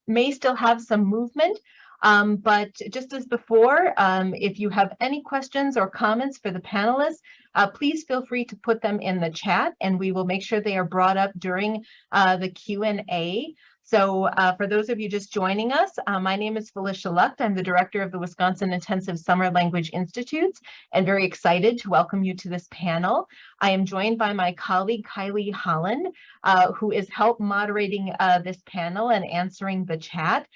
may still have some movement, but just as before, if you have any questions or comments for the panelists, please feel free to put them in the chat, and we will make sure they are brought up during the Q&A. So for those of you just joining us, my name is Felicia Lucht. I'm the director of the Wisconsin Intensive Summer Language Institutes, and very excited to welcome you to this panel. I am joined by my colleague, Kylie Holland, who is help moderating this panel and answering the chat.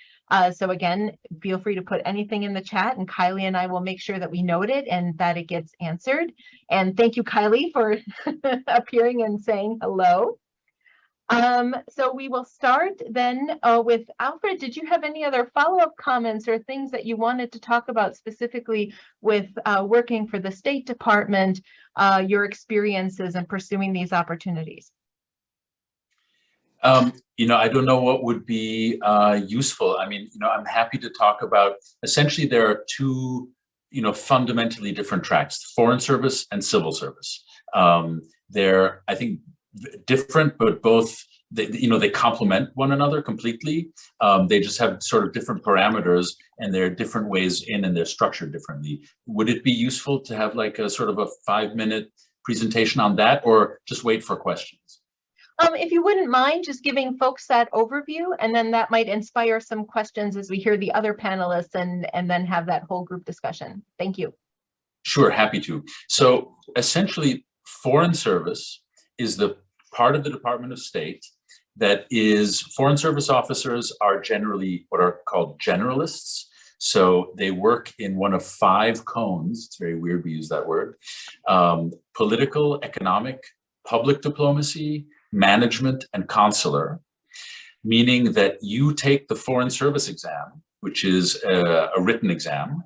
So again, feel free to put anything in the chat, and Kylie and I will make sure that we note it and that it gets answered. And thank you, Kylie, for appearing and saying hello. So we will start then with Alfred. Did you have any other follow-up comments or things that you wanted to talk about specifically with working for the State Department, your experiences in pursuing these opportunities? You know, I don't know what would be useful. I mean, you know, I'm happy to talk about, essentially there are two, you know, fundamentally different tracks, foreign service and civil service. They're, I think, different, but both, you know, they complement one another completely. They just have sort of different parameters, and there are different ways in, and they're structured differently. Would it be useful to have like a sort of a 5-minute presentation on that, or just wait for questions? If you wouldn't mind just giving folks that overview, and then that might inspire some questions as we hear the other panelists and then have that whole group discussion. Thank you. Sure, happy to. So essentially, foreign service is the part of the Department of State that is, foreign service officers are generally what are called generalists. So they work in one of 5 cones. It's very weird we use that word. Political, economic, public diplomacy, management, and consular, meaning that you take the foreign service exam, which is a written exam,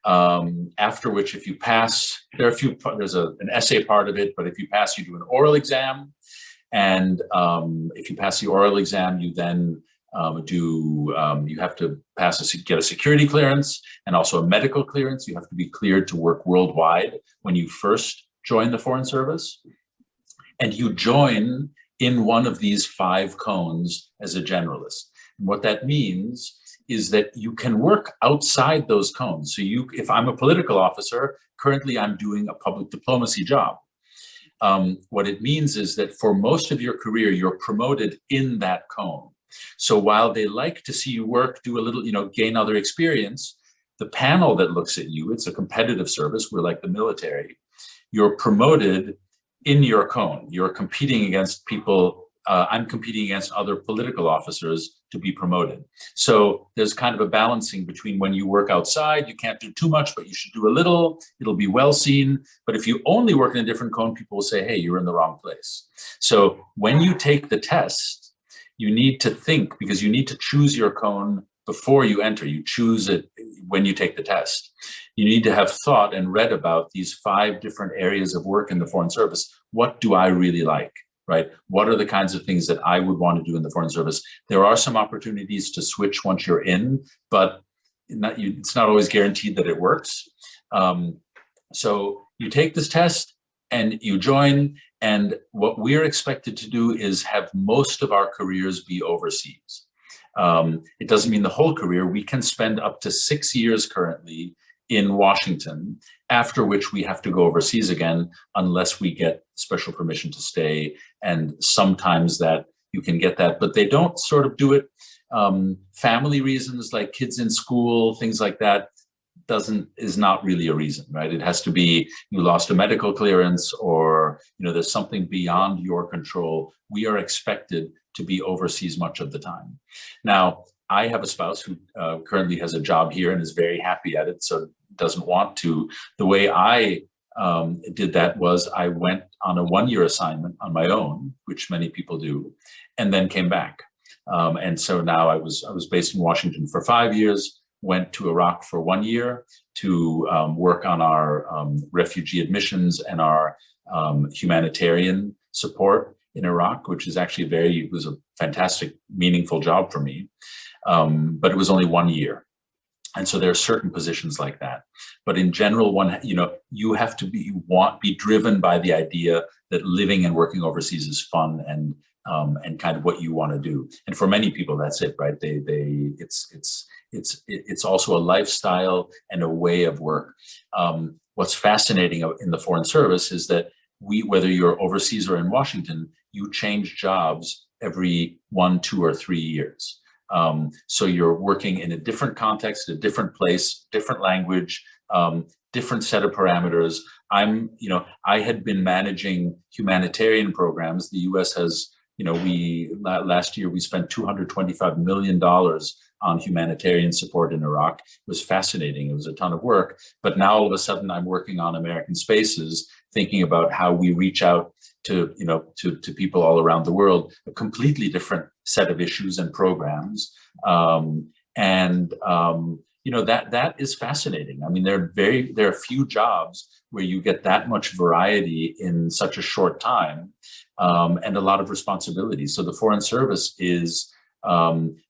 after which, if you pass, there's an essay part of it, but if you pass, you do an oral exam. And if you pass the oral exam, you then you have to get a security clearance and also a medical clearance. You have to be cleared to work worldwide when you first join the Foreign Service. And you join in one of these 5 cones as a generalist. And what that means is that you can work outside those cones. So if I'm a political officer, currently I'm doing a public diplomacy job. What it means is that for most of your career, you're promoted in that cone. So while they like to see you work, do a little, you know, gain other experience, the panel that looks at you, it's a competitive service, we're like the military, you're promoted in your cone. You're competing against people, I'm competing against other political officers to be promoted. So there's kind of a balancing between when you work outside, you can't do too much, but you should do a little, it'll be well seen. But if you only work in a different cone, people will say, hey, you're in the wrong place. So when you take the test, you need to think, because you need to choose your cone before you enter. You choose it when you take the test. You need to have thought and read about these 5 different areas of work in the Foreign Service. What do I really like, right? What are the kinds of things that I would want to do in the Foreign Service? There are some opportunities to switch once you're in, but it's not always guaranteed that it works. So you take this test and you join, and what we're expected to do is have most of our careers be overseas. It doesn't mean the whole career. We can spend up to 6 years currently in Washington, after which we have to go overseas again unless we get special permission to stay. And sometimes that you can get that, but they don't sort of do it. Family reasons like kids in school, things like that, is not really a reason, right? It has to be you lost a medical clearance, or you know there's something beyond your control. We are expected to be overseas much of the time. Now, I have a spouse who currently has a job here and is very happy at it, so doesn't want to. The way I did that was I went on a 1-year assignment on my own, which many people do, and then came back. And so now I was based in Washington for 5 years, went to Iraq for 1 year to work on our refugee admissions and our humanitarian support in Iraq, which is actually it was a fantastic, meaningful job for me. But it was only 1 year. And so there are certain positions like that. But in general, you have to be driven by the idea that living and working overseas is fun, and and kind of what you want to do. And for many people, that's it, right? It's also a lifestyle and a way of work. What's fascinating in the Foreign Service is that whether you're overseas or in Washington, you change jobs every 1, 2, or 3 years. So you're working in a different context, a different place, different language, different set of parameters. I had been managing humanitarian programs. The U.S. has, last year we spent $225 million on humanitarian support in Iraq. It was fascinating. It was a ton of work. But now all of a sudden I'm working on American Spaces, thinking about how we reach out to people all around the world, a completely different set of issues and programs. That is fascinating. I mean, there are few jobs where you get that much variety in such a short time, and a lot of responsibility. So the Foreign Service is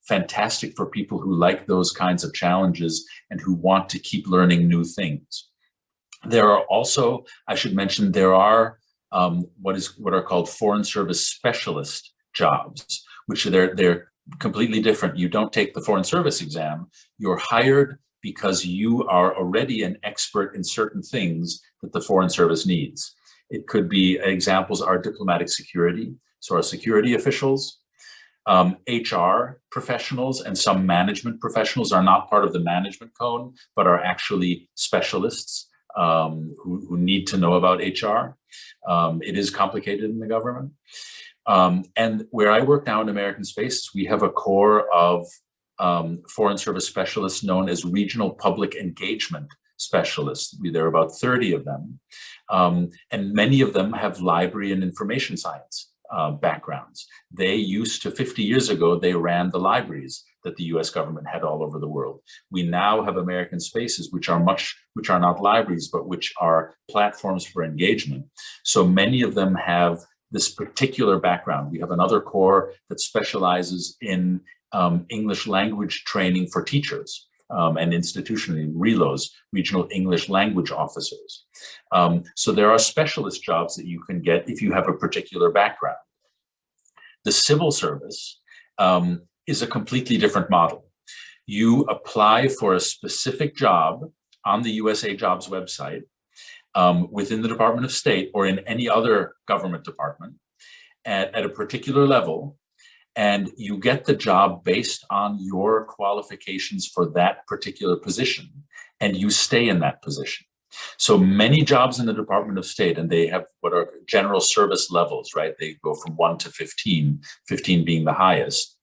fantastic for people who like those kinds of challenges and who want to keep learning new things. There are also, I should mention, there are what are called Foreign Service specialist jobs, which they're completely different. You don't take the Foreign Service exam. You're hired because you are already an expert in certain things that the Foreign Service needs. It could be, examples are diplomatic security, so our security officials, HR professionals, and some management professionals are not part of the management cone, but are actually specialists who need to know about HR. It is complicated in the government. And where I work now in American Spaces, we have a core of Foreign Service specialists known as regional public engagement specialists. There are about 30 of them. And many of them have library and information science backgrounds. They used to, 50 years ago, they ran the libraries that the US government had all over the world. We now have American Spaces, which are not libraries, but which are platforms for engagement. So many of them have this particular background. We have another core that specializes in English language training for teachers and institutionally RELOs, regional English language officers. So there are specialist jobs that you can get if you have a particular background. The civil service is a completely different model. You apply for a specific job on the USA Jobs website within the Department of State or in any other government department at a particular level, and you get the job based on your qualifications for that particular position, and you stay in that position. So many jobs in the Department of State, and they have what are general service levels, right? They go from 1 to 15, 15 being the highest.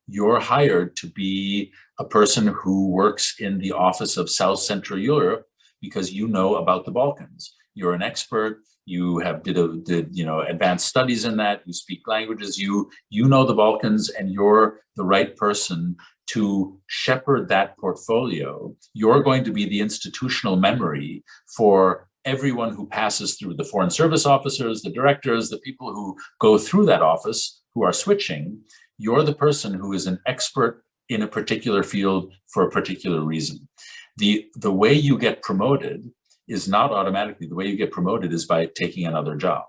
You're hired to be a person who works in the office of South Central Europe because you know about the Balkans. You're an expert. You have did advanced studies in that. You speak languages. You know the Balkans, and you're the right person to shepherd that portfolio. You're going to be the institutional memory for everyone who passes through the Foreign Service officers, the directors, the people who go through that office who are switching. You're the person who is an expert in a particular field for a particular reason. The way you get promoted is not automatically. The way you get promoted is by taking another job.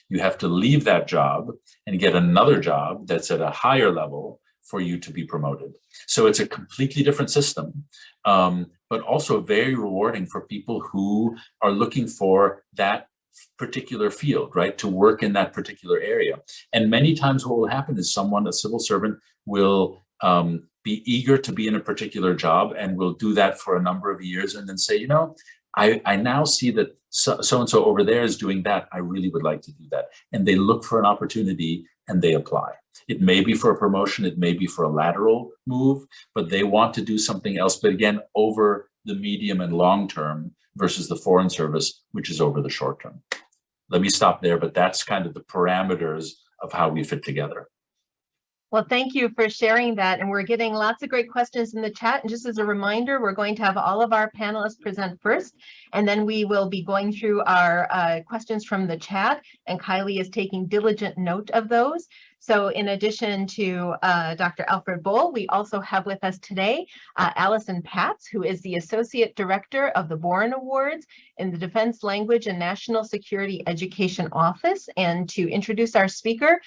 You have to leave that job and get another job that's at a higher level for you to be promoted. So it's a completely different system, but also very rewarding for people who are looking for that particular field, right? To work in that particular area. And many times what will happen is a civil servant will be eager to be in a particular job and will do that for a number of years and then say, I now see that so-and-so over there is doing that. I really would like to do that. And they look for an opportunity and they apply. It may be for a promotion, it may be for a lateral move, but they want to do something else. But again, over the medium and long term versus the Foreign Service, which is over the short term. Let me stop there, but that's kind of the parameters of how we fit together. Well, thank you for sharing that. And we're getting lots of great questions in the chat. And just as a reminder, we're going to have all of our panelists present first, and then we will be going through our questions from the chat. And Kylie is taking diligent note of those. So in addition to Dr. Alfred Boll, we also have with us today Alison Patz, who is the Associate Director of the Boren Awards in the Defense Language and National Security Education Office. And to introduce our speaker,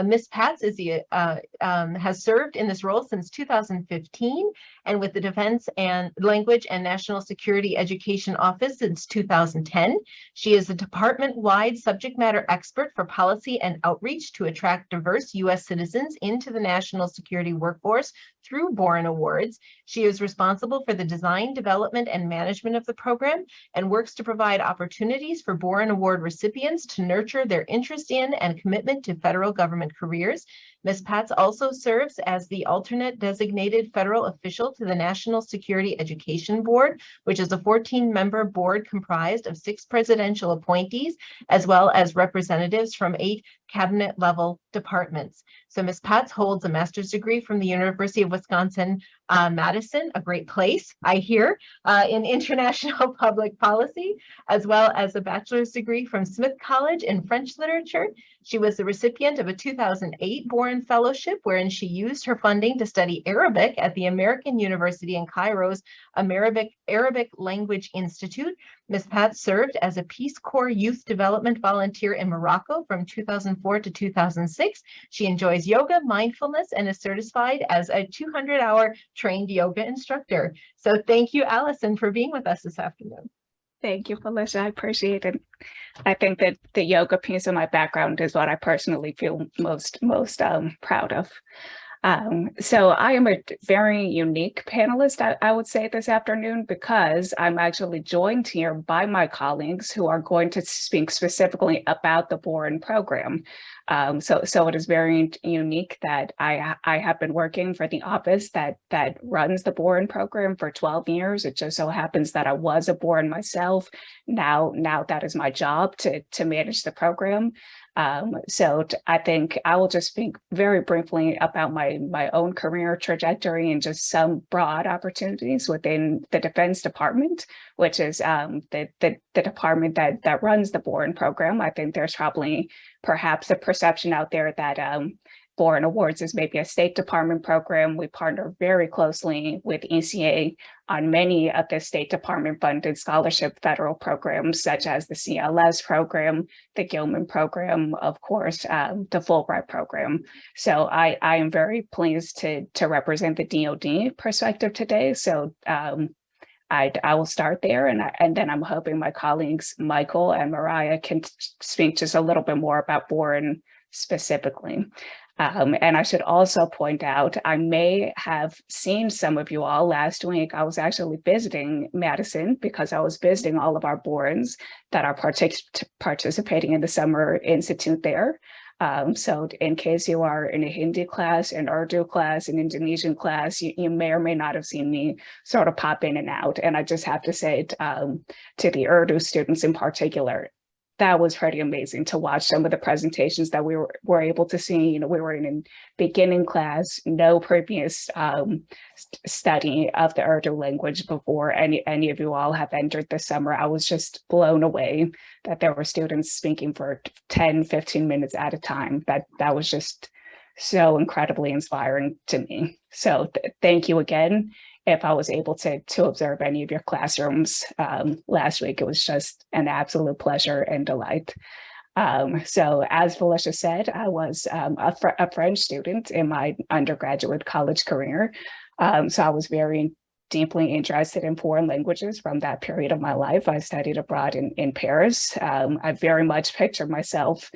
Ms. Patz has served in this role since 2015 and with the Defense and Language and National Security Education Office since 2010. She is a department-wide subject matter expert for policy and outreach to attract diverse U.S. citizens into the national security workforce through Boren Awards. She is responsible for the design, development, and management of the program and works to provide opportunities for Boren Award recipients to nurture their interest in and commitment to federal government careers. Ms. Patz also serves as the alternate designated federal official to the National Security Education Board, which is a 14-member board comprised of 6 presidential appointees, as well as representatives from 8 cabinet-level departments. So Ms. Patz holds a master's degree from the University of Wisconsin, Madison, a great place, I hear, in international public policy, as well as a bachelor's degree from Smith College in French literature. She was the recipient of a 2008 Boren Fellowship, wherein she used her funding to study Arabic at the American University in Cairo's Arabic Language Institute. Ms. Patz served as a Peace Corps youth development volunteer in Morocco from 2004 to 2006. She enjoys yoga, mindfulness, and is certified as a 200-hour trained yoga instructor. So thank you, Alison, for being with us this afternoon. Thank you, Felicia. I appreciate it. I think that the yoga piece of my background is what I personally feel most proud of. So I am a very unique panelist, I would say, this afternoon, because I'm actually joined here by my colleagues who are going to speak specifically about the Boren program. So it is very unique that I have been working for the office that runs the Boren program for 12 years. It just so happens that I was a Boren myself. Now that is my job to manage the program. So I think I will just speak very briefly about my own career trajectory and just some broad opportunities within the Defense Department, which is the department that runs the Boren program. I think there's probably perhaps a perception out there that Boren Awards is maybe a State Department program. We partner very closely with ECA on many of the State Department funded scholarship federal programs, such as the CLS program, the Gilman program, of course, the Fulbright program. So I am very pleased to represent the DoD perspective today. So I will start there, and then I'm hoping my colleagues Michael and Mariah can speak just a little bit more about Boren specifically. And I should also point out, I may have seen some of you all last week. I was actually visiting Madison because I was visiting all of our Borens that are participating in the Summer Institute there. So in case you are in a Hindi class, an Urdu class, an Indonesian class, you may or may not have seen me sort of pop in and out. And I just have to say to the Urdu students in particular, that was pretty amazing to watch some of the presentations that we were able to see. You know, we were in a beginning class, no previous study of the Urdu language before any of you all have entered this summer. I was just blown away that there were students speaking for 10, 15 minutes at a time. That was just so incredibly inspiring to me. So thank you again. If I was able to observe any of your classrooms last week, it was just an absolute pleasure and delight. So as Felicia said, I was a French student in my undergraduate college career. So I was very deeply interested in foreign languages from that period of my life. I studied abroad in Paris. I very much pictured myself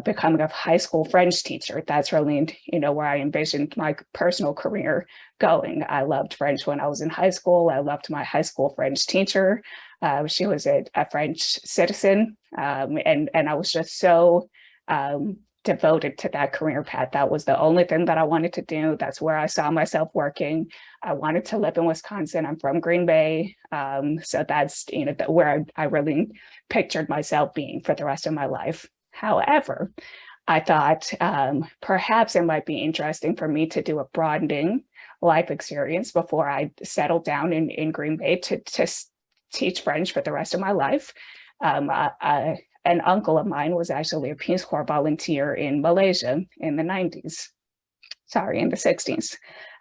becoming a high school French teacher. That's really, where I envisioned my personal career going. I loved French when I was in high school. I loved my high school French teacher. She was a French citizen. And I was just so devoted to that career path. That was the only thing that I wanted to do. That's where I saw myself working. I wanted to live in Wisconsin. I'm from Green Bay. So that's, where I really pictured myself being for the rest of my life. However, I thought perhaps it might be interesting for me to do a broadening life experience before I settled down in Green Bay to teach French for the rest of my life. an uncle of mine was actually a Peace Corps volunteer in Malaysia in the 90s. Sorry, in the 60s.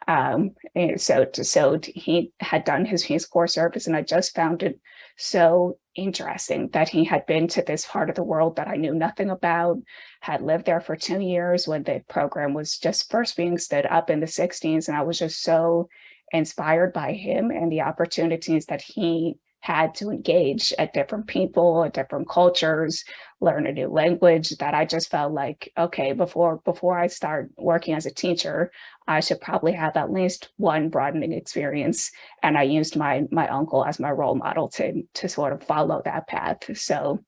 And so he had done his Peace Corps service, and I just found it so interesting that he had been to this part of the world that I knew nothing about, had lived there for 2 years when the program was just first being stood up in the 60s. And I was just so inspired by him and the opportunities that he had to engage at different people, at different cultures, learn a new language, that I just felt like, okay, before I start working as a teacher, I should probably have at least one broadening experience. And I used my uncle as my role model to sort of follow that path. So,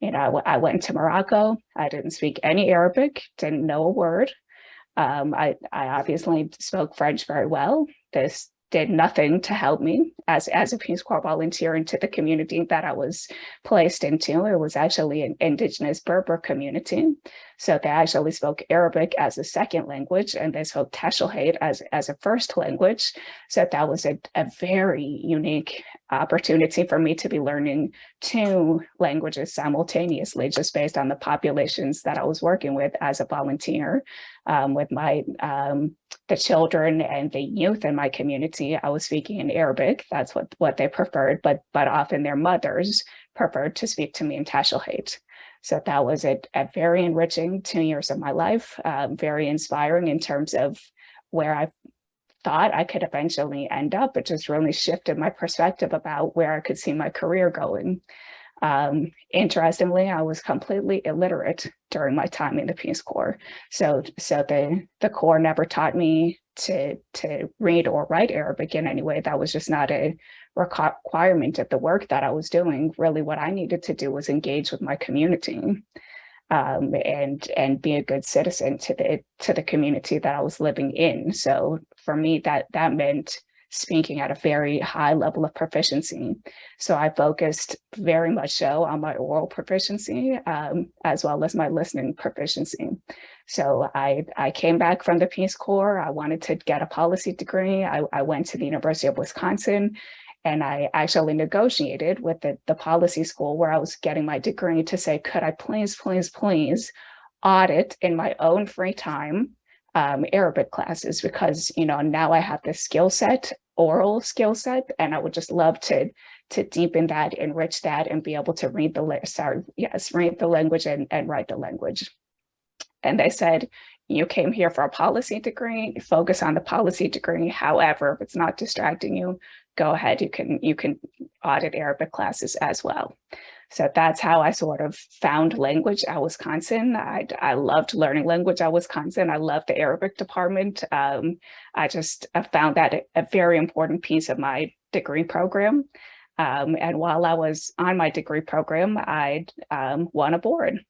I went to Morocco. I didn't speak any Arabic, didn't know a word. I obviously spoke French very well. This did nothing to help me as a Peace Corps volunteer into the community that I was placed into. It was actually an indigenous Berber community. So they actually spoke Arabic as a second language, and they spoke Tashelhate as a first language. So that was a very unique opportunity for me to be learning 2 languages simultaneously, just based on the populations that I was working with as a volunteer. With the children and the youth in my community, I was speaking in Arabic. That's what they preferred, but often their mothers preferred to speak to me in Tashelhate. So that was a very enriching 2 years of my life, very inspiring in terms of where I thought I could eventually end up. It just really shifted my perspective about where I could see my career going. Interestingly, I was completely illiterate during my time in the Peace Corps. So the Corps never taught me to read or write Arabic in any way. That was just not a requirement of the work that I was doing. Really, what I needed to do was engage with my community, and be a good citizen to the community that I was living in. So for me, that meant speaking at a very high level of proficiency. So I focused very much so on my oral proficiency, as well as my listening proficiency. So I came back from the Peace Corps. I wanted to get a policy degree. I went to the University of Wisconsin, and I actually negotiated with the policy school where I was getting my degree to say, could I please audit in my own free time Arabic classes, because now I have this oral skill set, and I would just love to deepen that, enrich that, and be able to read the language and write the language. And they said, you came here for a policy degree, focus on the policy degree. However, if it's not distracting you, go ahead, you can audit Arabic classes as well. So that's how I sort of found language at Wisconsin. I loved learning language at Wisconsin. I loved the Arabic department. I found that a very important piece of my degree program. And while I was on my degree program, I won a Boren.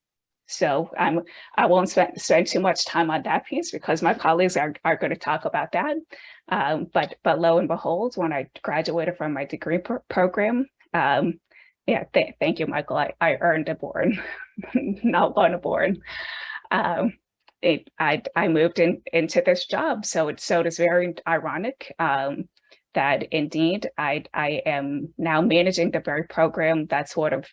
So I won't spend too much time on that piece because my colleagues are going to talk about that. But lo and behold, when I graduated from my degree program, thank you, Michael. I earned a Boren, not won a Boren. I moved into this job, so it is very ironic that indeed I am now managing the very program that sort of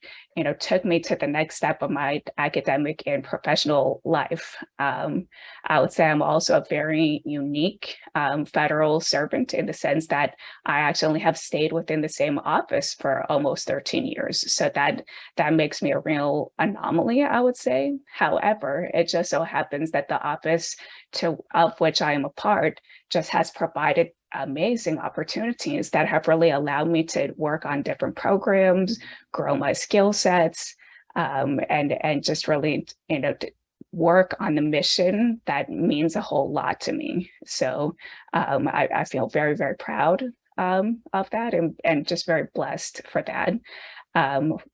took me to the next step of my academic and professional life. I would say I'm also a very unique federal servant in the sense that I actually have stayed within the same office for almost 13 years. So that makes me a real anomaly, I would say. However, it just so happens that the office of which I am a part just has provided amazing opportunities that have really allowed me to work on different programs, grow my skill sets, and just really, work on the mission that means a whole lot to me. So I feel very, very proud of that, and just very blessed for that.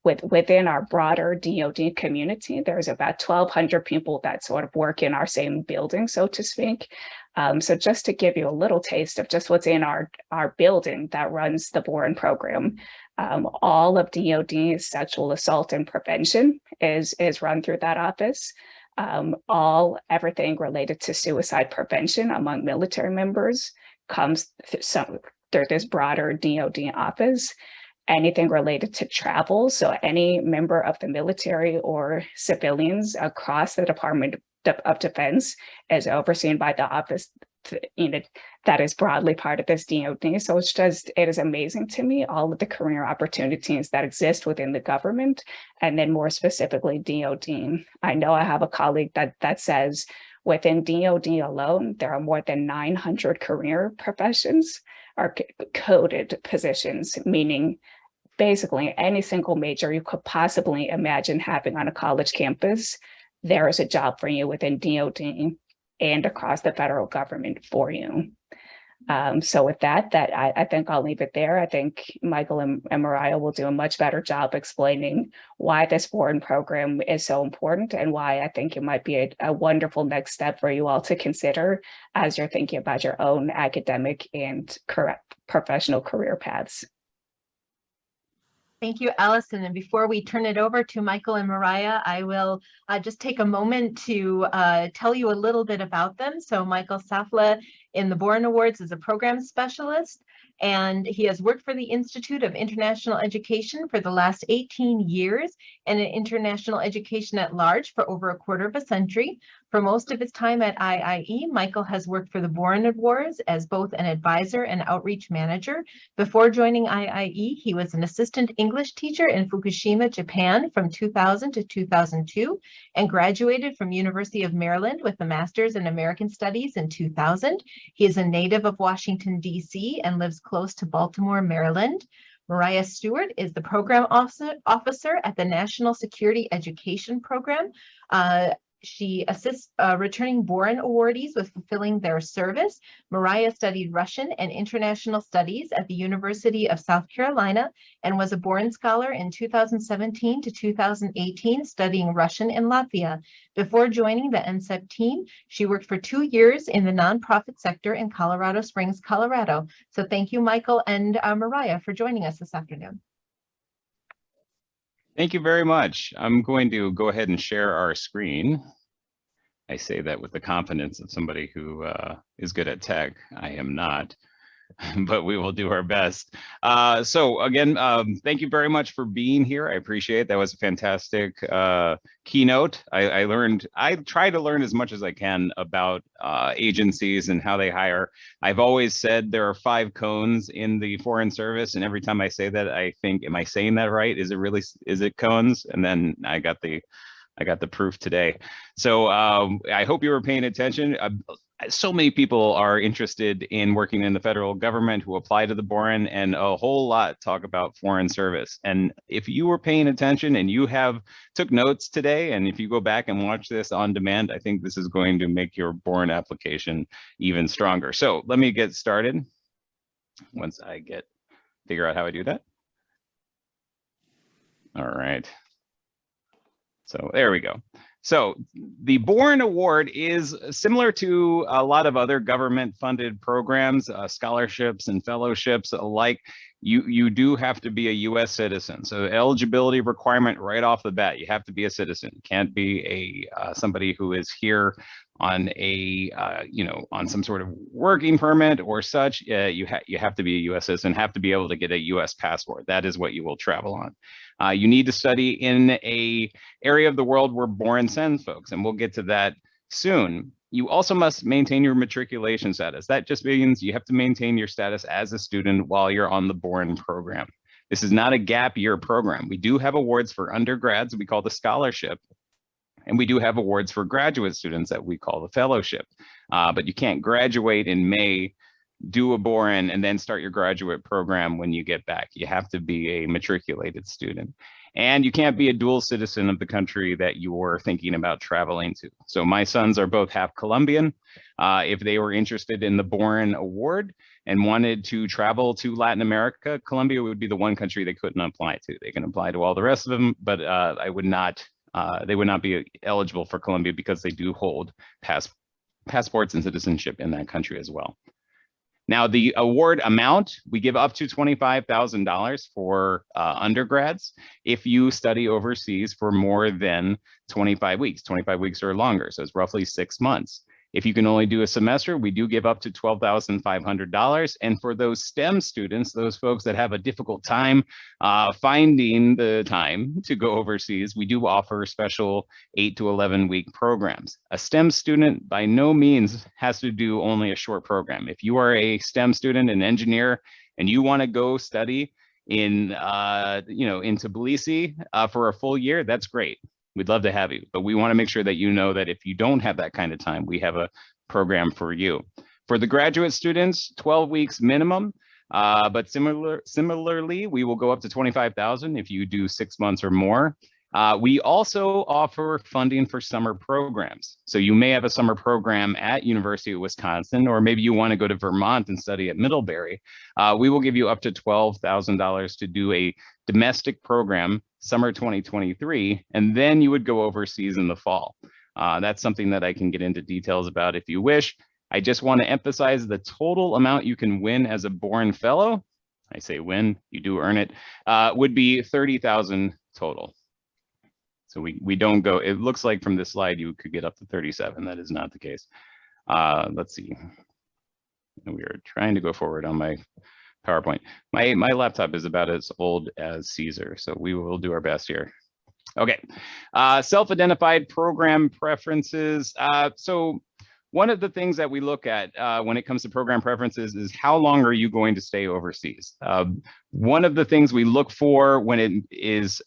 Within our broader DoD community, there's about 1,200 people that sort of work in our same building, so to speak. So just to give you a little taste of just what's in our building that runs the Boren program, all of DoD's sexual assault and prevention is run through that office. Everything related to suicide prevention among military members comes through this broader DoD office. anything related to travel. So any member of the military or civilians across the Department of Defense is overseen by the office, that is broadly part of this DoD. So it is amazing to me, all of the career opportunities that exist within the government, and then more specifically DoD. I know I have a colleague that says within DoD alone, there are more than 900 career professions or coded positions, meaning basically any single major you could possibly imagine having on a college campus, there is a job for you within DoD and across the federal government for you. So with that I think I'll leave it there. I think Michael and Mariah will do a much better job explaining why this Boren program is so important and why I think it might be a wonderful next step for you all to consider as you're thinking about your own academic and professional career paths. Thank you, Alison. And before we turn it over to Michael and Mariah, I will just take a moment to tell you a little bit about them. So Michael Saffle in the Boren Awards is a program specialist, and he has worked for the Institute of International Education for the last 18 years and in international education at large for over a quarter of a century. For most of his time at IIE, Michael has worked for the Boren Awards as both an advisor and outreach manager. Before joining IIE, he was an assistant English teacher in Fukushima, Japan from 2000 to 2002 and graduated from University of Maryland with a master's in American Studies in 2000. He is a native of Washington, D.C. and lives close to Baltimore, Maryland. Mariah Stewart is the program officer at the National Security Education Program. She assists returning Boren awardees with fulfilling their service. Mariah studied Russian and International Studies at the University of South Carolina and was a Boren Scholar in 2017 to 2018, studying Russian in Latvia. Before joining the NCEP team, she worked for 2 years in the nonprofit sector in Colorado Springs, Colorado. So thank you, Michael and Mariah, for joining us this afternoon. Thank you very much. I'm going to go ahead and share our screen. I say that with the confidence of somebody who is good at tech. I am not, but we will do our best. So again, thank you very much for being here. I appreciate it. That was a fantastic keynote. I try to learn as much as I can about agencies and how they hire. I've always said there are 5 cones in the Foreign Service, and every time I say that, I think, am I saying that right? Is it cones? And then I got the proof today. So I hope you were paying attention. So many people are interested in working in the federal government who apply to the Boren, and a whole lot talk about Foreign Service. And if you were paying attention and you took notes today, and if you go back and watch this on demand, I think this is going to make your Boren application even stronger. So let me get started once I figure out how I do that. All right. So there we go. So the Boren Award is similar to a lot of other government-funded programs, scholarships and fellowships alike. You do have to be a U.S. citizen. So eligibility requirement right off the bat, you have to be a citizen. Can't be somebody who is here on on some sort of working permit or such. You have to be a U.S. citizen, have to be able to get a U.S. passport. That is what you will travel on. You need to study in a area of the world where Boren sends folks, and we'll get to that soon. You also must maintain your matriculation status. That just means you have to maintain your status as a student while you're on the Boren program. This is not a gap year program. We do have awards for undergrads we call the scholarship, and we do have awards for graduate students that we call the fellowship. But you can't graduate in May, do a Boren, and then start your graduate program when you get back. You have to be a matriculated student. And you can't be a dual citizen of the country that you're thinking about traveling to. So my sons are both half Colombian. If they were interested in the Boren Award and wanted to travel to Latin America, Colombia would be the one country they couldn't apply to. They can apply to all the rest of them, but they would not be eligible for Colombia because they do hold passports and citizenship in that country as well. Now, the award amount, we give up to $25,000 for undergrads if you study overseas for more than 25 weeks or longer. So it's roughly 6 months. If you can only do a semester, we do give up to $12,500. And for those STEM students, those folks that have a difficult time finding the time to go overseas, we do offer special 8 to 11 week programs. A STEM student by no means has to do only a short program. If you are a STEM student, an engineer, and you want to go study in, in Tbilisi for a full year, that's great. We'd love to have you, but we want to make sure that you know that if you don't have that kind of time, we have a program for you. For the graduate students, 12 weeks minimum, but similarly, we will go up to 25,000 if you do 6 months or more. We also offer funding for summer programs. So you may have a summer program at University of Wisconsin, or maybe you want to go to Vermont and study at Middlebury. We will give you up to $12,000 to do a domestic program, summer 2023, and then you would go overseas in the fall. That's something that I can get into details about if you wish. I just want to emphasize the total amount you can win as a Boren Fellow, I say win, you do earn it, would be $30,000 total. So we don't go, it looks like from this slide you could get up to 37. That is not the case. Let's see. We are trying to go forward on my PowerPoint. My laptop is about as old as Caesar, so we will do our best here. Okay, self-identified program preferences. So one of the things that we look at when it comes to program preferences is how long are you going to stay overseas? One of the things we look for when it is,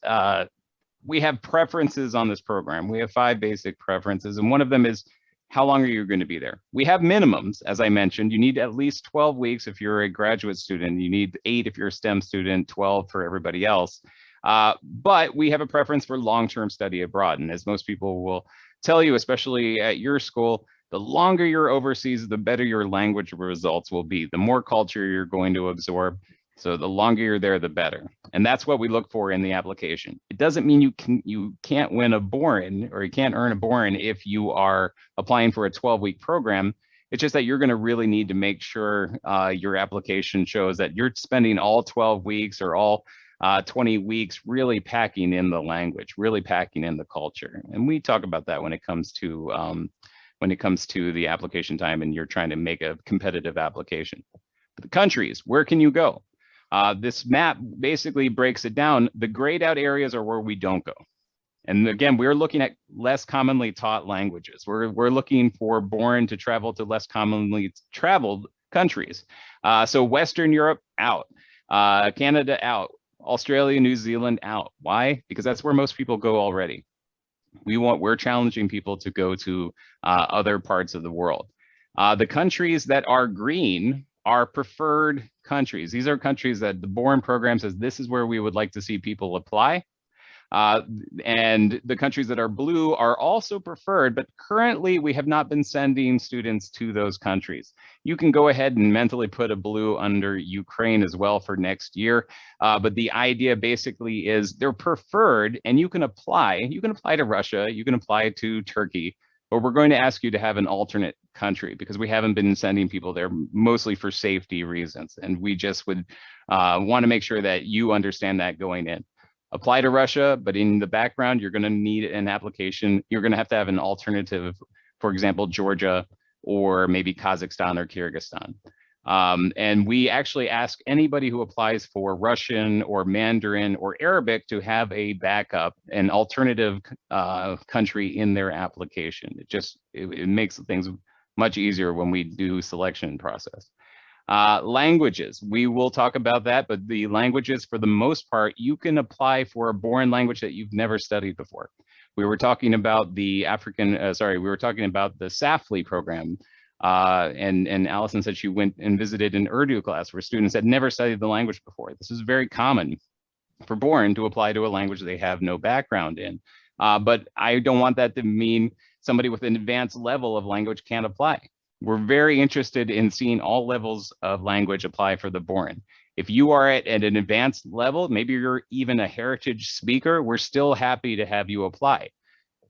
we have preferences on this program. We have 5 basic preferences, and one of them is how long are you going to be there? We have minimums, as I mentioned. You need at least 12 weeks if you're a graduate student. You need 8 if you're a STEM student, 12 for everybody else. But we have a preference for long-term study abroad. And as most people will tell you, especially at your school, the longer you're overseas, the better your language results will be, the more culture you're going to absorb. So the longer you're there, the better. And that's what we look for in the application. It doesn't mean you can't win a Boren, or you can't earn a Boren if you are applying for a 12-week program. It's just that you're going to really need to make sure your application shows that you're spending all 12 weeks or all 20 weeks really packing in the language, really packing in the culture. And we talk about that when it comes to the application time and you're trying to make a competitive application. The countries, where can you go? This map basically breaks it down. The grayed out areas are where we don't go. And again, we're looking at less commonly taught languages. We're looking for Boren to travel to less commonly traveled countries. So Western Europe, out. Canada, out. Australia, New Zealand, out. Why? Because that's where most people go already. We're challenging people to go to other parts of the world. The countries that are green are preferred countries. These are countries that the Boren program says this is where we would like to see people apply. And the countries that are blue are also preferred, but currently we have not been sending students to those countries. You can go ahead and mentally put a blue under Ukraine as well for next year. But the idea basically is they're preferred and you can apply. You can apply to Russia, you can apply to Turkey, but we're going to ask you to have an alternate country because we haven't been sending people there mostly for safety reasons. And we just would want to make sure that you understand that going in. Apply to Russia, but in the background, you're going to need an application. You're going to have an alternative, for example, Georgia, or maybe Kazakhstan or Kyrgyzstan. And we actually ask anybody who applies for Russian or Mandarin or Arabic to have a backup, an alternative country in their application. It makes things much easier when we do selection process. Languages, we will talk about that, but the languages, for the most part, you can apply for a Boren language that you've never studied before. We were talking about the we were talking about the Saffle program, and Alison said she went and visited an Urdu class where students had never studied the language before. This is very common for Boren to apply to a language they have no background in. But I don't want that to mean somebody with an advanced level of language can't apply. We're very interested in seeing all levels of language apply for the Boren. If you are at an advanced level, maybe you're even a heritage speaker, we're still happy to have you apply.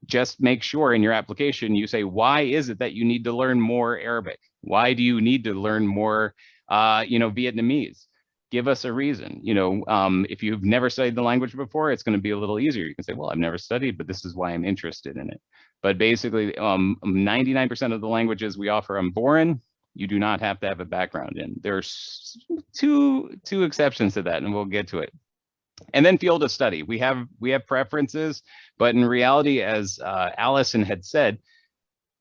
Just make sure in your application you say, why is it that you need to learn more Arabic? Why do you need to learn more Vietnamese? give us a reason. If you've never studied the language before, it's going to be a little easier. You can say, well, I've never studied, but this is why I'm interested in it. But basically, 99% of the languages we offer on Boren, you do not have to have a background in. There's two exceptions to that, and we'll get to it. And then field of study. We have preferences, but in reality, as Alison had said,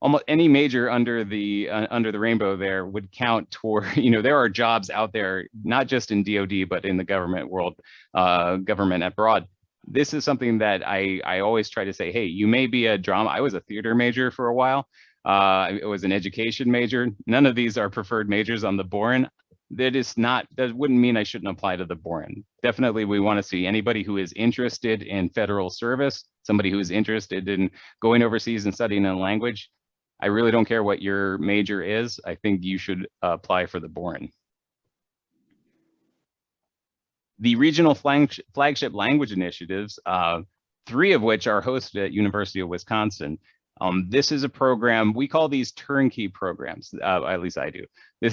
almost any major under the rainbow there would count toward, there are jobs out there, not just in DoD, but in the government world, government abroad. This is something that I always try to say, hey, you may be a drama. I was a theater major for a while. I was an education major. None of these are preferred majors on the Boren. That wouldn't mean I shouldn't apply to the Boren. Definitely, we want to see anybody who is interested in federal service, somebody who is interested in going overseas and studying a language. I really don't care what your major is. I think you should apply for the Boren. The regional flagship language initiatives, 3 of which are hosted at University of Wisconsin. This is a program, we call these turnkey programs, at least I do.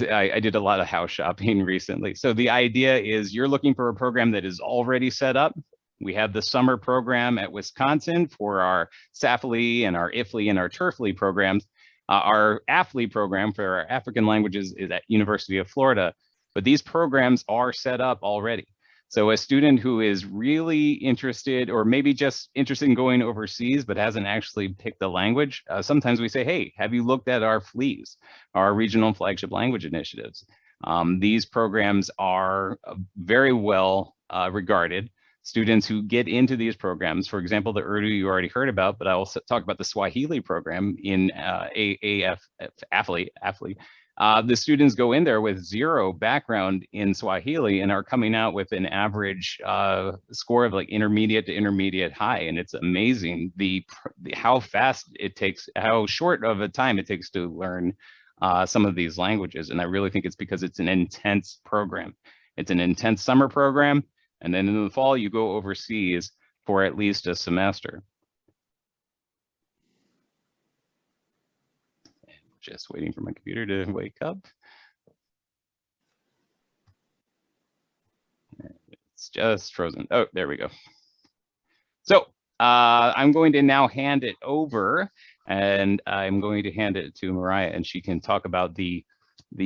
I did a lot of house shopping recently. So the idea is you're looking for a program that is already set up. We have the summer program at Wisconsin for our Saffle and our IFLE and our TERFLE programs. Our AFLE program for our African languages is at University of Florida, but these programs are set up already. So a student who is really interested, or maybe just interested in going overseas, but hasn't actually picked the language, sometimes we say, hey, have you looked at our FLEs, our regional flagship language initiatives? These programs are very well regarded. Students who get into these programs, for example, the Urdu you already heard about, but I will talk about the Swahili program in AFLE. The students go in there with 0 background in Swahili and are coming out with an average score of like intermediate to intermediate high. And it's amazing how fast it takes, how short of a time it takes to learn some of these languages. And I really think it's because it's an intense program. It's an intense summer program. And then in the fall, you go overseas for at least a semester. Just waiting for my computer to wake up. It's just frozen. Oh, there we go. So I'm going to now hand it over, and I'm going to hand it to Mariah, and she can talk about the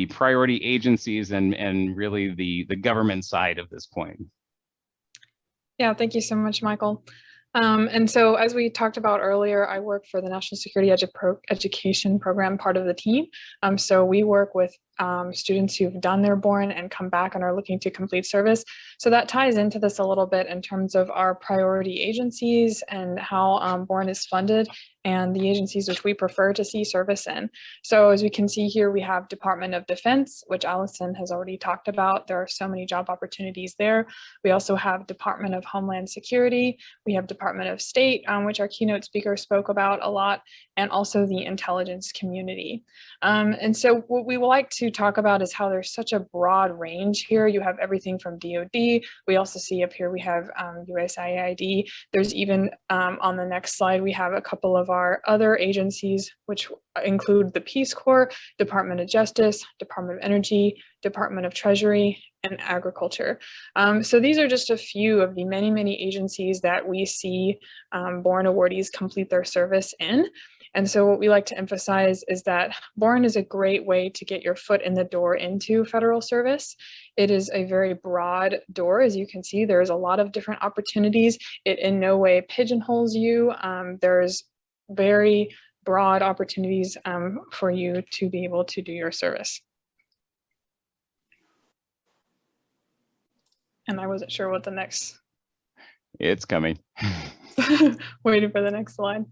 priority agencies and really the government side of this point. Yeah, thank you so much, Michael. And so as we talked about earlier, I work for the National Security Education Program, part of the team. So we work with students who've done their Boren and come back and are looking to complete service. So that ties into this a little bit in terms of our priority agencies and how Boren is funded and the agencies which we prefer to see service in. So as we can see here, we have Department of Defense, which Alison has already talked about. There are so many job opportunities there. We also have Department of Homeland Security. We have Department of State, which our keynote speaker spoke about a lot, and also the intelligence community. And so what we would like to talk about is how there's such a broad range here. You have everything from DoD. We also see up here, we have USAID. There's even on the next slide, we have a couple of our other agencies, which include the Peace Corps, Department of Justice, Department of Energy, Department of Treasury, and Agriculture. So these are just a few of the many, many agencies that we see Boren awardees complete their service in. And so what we like to emphasize is that Boren is a great way to get your foot in the door into federal service. It is a very broad door. As you can see, there's a lot of different opportunities. It in no way pigeonholes you. There's very broad opportunities for you to be able to do your service. And I wasn't sure what the next. It's coming. Waiting for the next slide.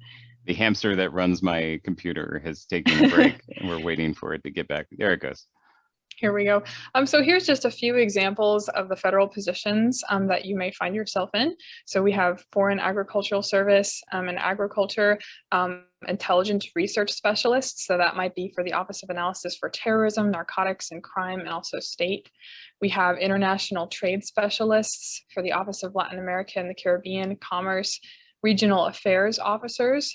The hamster that runs my computer has taken a break and we're waiting for it to get back. There it goes. Here we go. So here's just a few examples of the federal positions that you may find yourself in. So we have Foreign Agricultural Service and Agriculture, Intelligence Research Specialists. So that might be for the Office of Analysis for Terrorism, Narcotics and Crime, and also State. We have International Trade Specialists for the Office of Latin America and the Caribbean, Commerce, Regional Affairs Officers.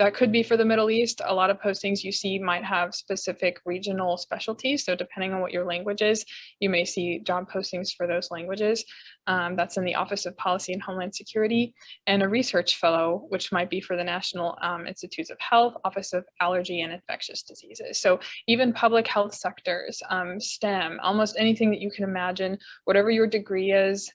That could be for the Middle East. A lot of postings you see might have specific regional specialties. So depending on what your language is, you may see job postings for those languages. That's in the Office of Policy and Homeland Security, and a research fellow, which might be for the National Institutes of Health, Office of Allergy and Infectious Diseases. So even public health sectors, STEM, almost anything that you can imagine, whatever your degree is,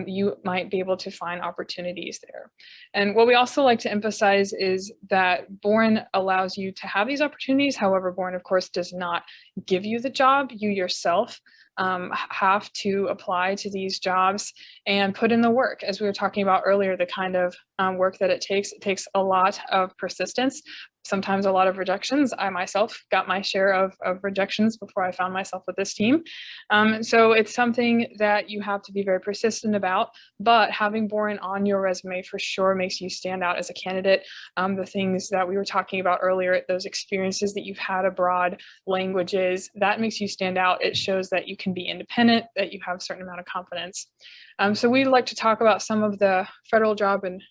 you might be able to find opportunities there. And what we also like to emphasize is that Boren allows you to have these opportunities. However, Boren, of course, does not give you the job. You yourself have to apply to these jobs and put in the work. As we were talking about earlier, the kind of work that it takes a lot of persistence, sometimes a lot of rejections. I myself got my share of rejections before I found myself with this team. So it's something that you have to be very persistent about, but having Boren on your resume for sure makes you stand out as a candidate. The things that we were talking about earlier, those experiences that you've had abroad, languages, that makes you stand out. It shows that you can be independent, that you have a certain amount of confidence. So we'd like to talk about some of the federal job and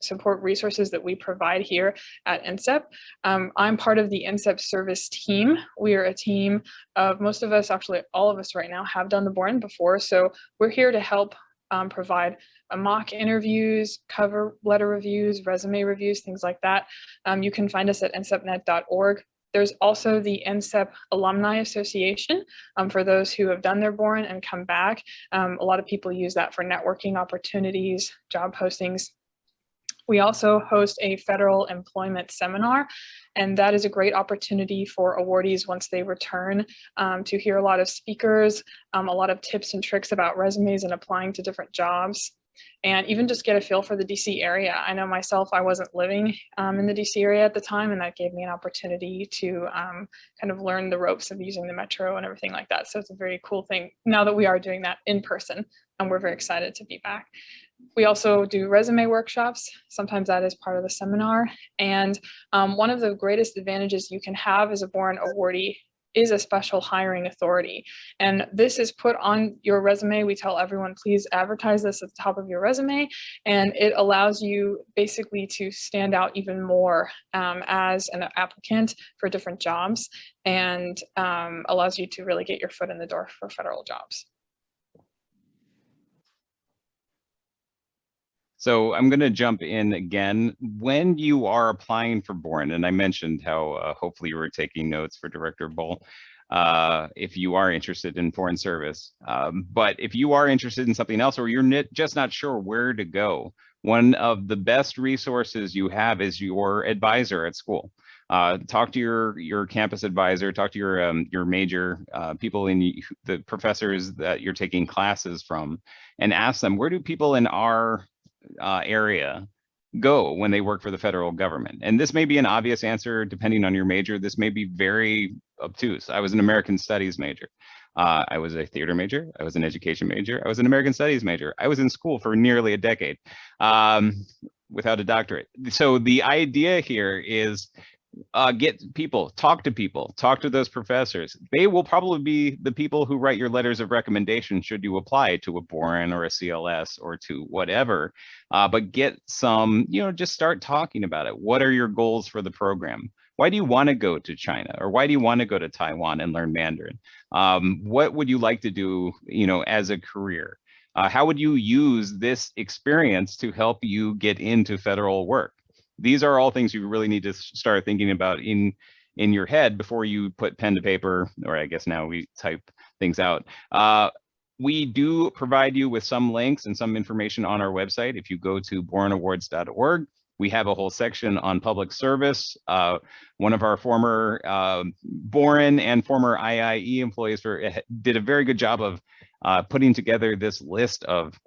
support resources that we provide here at NCEP. I'm part of the NCEP service team. We are a team of, most of us, actually all of us right now, have done the Boren before. So we're here to help provide mock interviews, cover letter reviews, resume reviews, things like that. You can find us at ncepnet.org. There's also the NCEP Alumni Association for those who have done their Boren and come back. A lot of people use that for networking opportunities, job postings. We also host a federal employment seminar, and that is a great opportunity for awardees once they return to hear a lot of speakers, a lot of tips and tricks about resumes and applying to different jobs, and even just get a feel for the DC area. I know myself, I wasn't living in the DC area at the time, and that gave me an opportunity to kind of learn the ropes of using the metro and everything like that. So it's a very cool thing now that we are doing that in person, and we're very excited to be back. We also do resume workshops. Sometimes that is part of the seminar. And one of the greatest advantages you can have as a Boren awardee is a special hiring authority. And this is put on your resume. We tell everyone, please advertise this at the top of your resume. And it allows you basically to stand out even more as an applicant for different jobs, and allows you to really get your foot in the door for federal jobs. So I'm going to jump in again. When you are applying for Boren, and I mentioned how hopefully you were taking notes for Director Boll, if you are interested in foreign service. But if you are interested in something else, or you're just not sure where to go, one of the best resources you have is your advisor at school. Talk to your campus advisor, talk to your major people in the professors that you're taking classes from, and ask them, where do people in our area go when they work for the federal government? And this may be an obvious answer depending on your major. This may be very obtuse. I was an American Studies major. I was a theater major. I was an education major. I was an American Studies major. I was in school for nearly a decade without a doctorate. So the idea here is get people, talk to those professors. They will probably be the people who write your letters of recommendation should you apply to a Boren or a CLS or to whatever. But get some, just start talking about it. What are your goals for the program? Why do you want to go to China, or why do you want to go to Taiwan and learn Mandarin? What would you like to do, as a career? How would you use this experience to help you get into federal work? These are all things you really need to start thinking about in your head before you put pen to paper, or I guess now we type things out. We do provide you with some links and some information on our website. If you go to borenawards.org, we have a whole section on public service. One of our former Boren and former IIE employees did a very good job of putting together this list of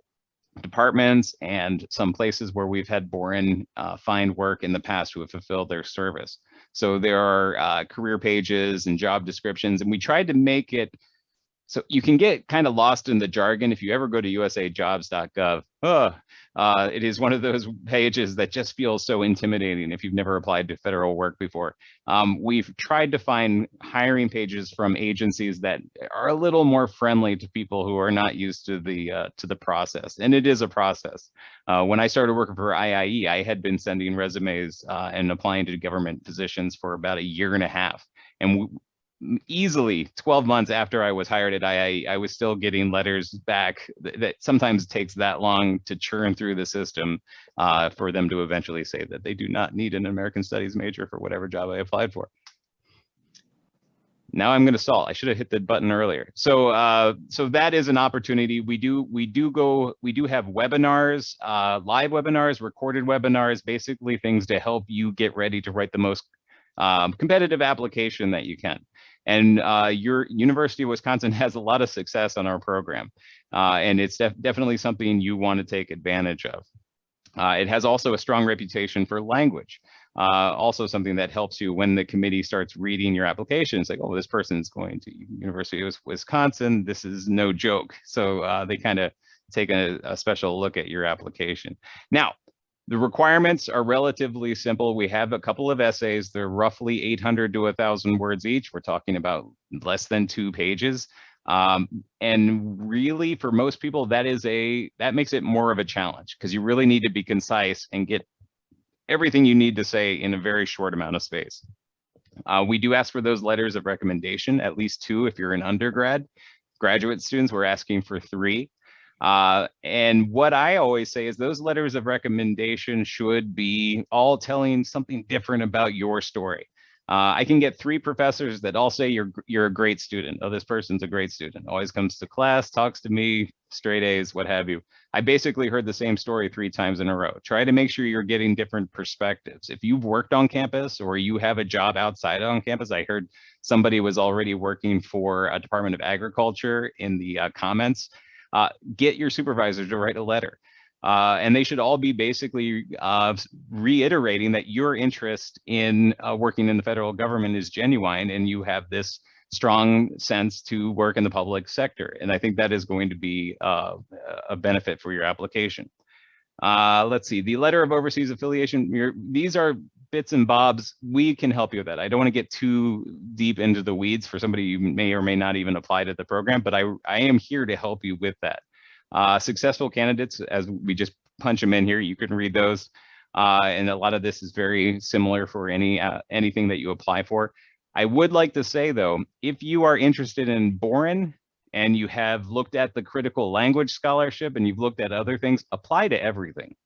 departments and some places where we've had Boren find work in the past who have fulfilled their service. So there are career pages and job descriptions, and we tried to make it So you can get kind of lost in the jargon if you ever go to usajobs.gov. It is one of those pages that just feels so intimidating if you've never applied to federal work before. We've tried to find hiring pages from agencies that are a little more friendly to people who are not used to the process, and it is a process. When I started working for IIE, I had been sending resumes and applying to government positions for about a year and a half, and easily 12 months after I was hired at IIE, I was still getting letters back that sometimes takes that long to churn through the system for them to eventually say that they do not need an American Studies major for whatever job I applied for. Now I'm going to stall. I should have hit the button earlier. So so that is an opportunity. We do have webinars, live webinars, recorded webinars, basically things to help you get ready to write the most competitive application that you can. And your University of Wisconsin has a lot of success on our program, and it's definitely something you want to take advantage of. It has also a strong reputation for language, also something that helps you when the committee starts reading your application. It's like, oh, this person's going to University of Wisconsin. This is no joke. So they kind of take a special look at your application. Now, the requirements are relatively simple. We have a couple of essays. They're roughly 800 to 1,000 words each. We're talking about less than 2 pages. And really, for most people, that makes it more of a challenge because you really need to be concise and get everything you need to say in a very short amount of space. We do ask for those letters of recommendation, at least 2 if you're an undergrad. Graduate students, we're asking for 3. And what I always say is those letters of recommendation should be all telling something different about your story. I can get 3 professors that all say you're a great student. Oh, this person's a great student. Always comes to class, talks to me, straight A's, what have you. I basically heard the same story 3 times in a row. Try to make sure you're getting different perspectives. If you've worked on campus or you have a job outside on campus, I heard somebody was already working for a Department of Agriculture in the comments. Get your supervisor to write a letter. And they should all be basically reiterating that your interest in working in the federal government is genuine and you have this strong sense to work in the public sector. And I think that is going to be a benefit for your application. Let's see, the letter of overseas affiliation, these are bits and bobs. We can help you with that. I don't want to get too deep into the weeds for somebody you may or may not even apply to the program, but I am here to help you with that. Successful candidates, as we just punch them in here, you can read those. And a lot of this is very similar for anything that you apply for. I would like to say though, if you are interested in Boren and you have looked at the critical language scholarship and you've looked at other things, apply to everything.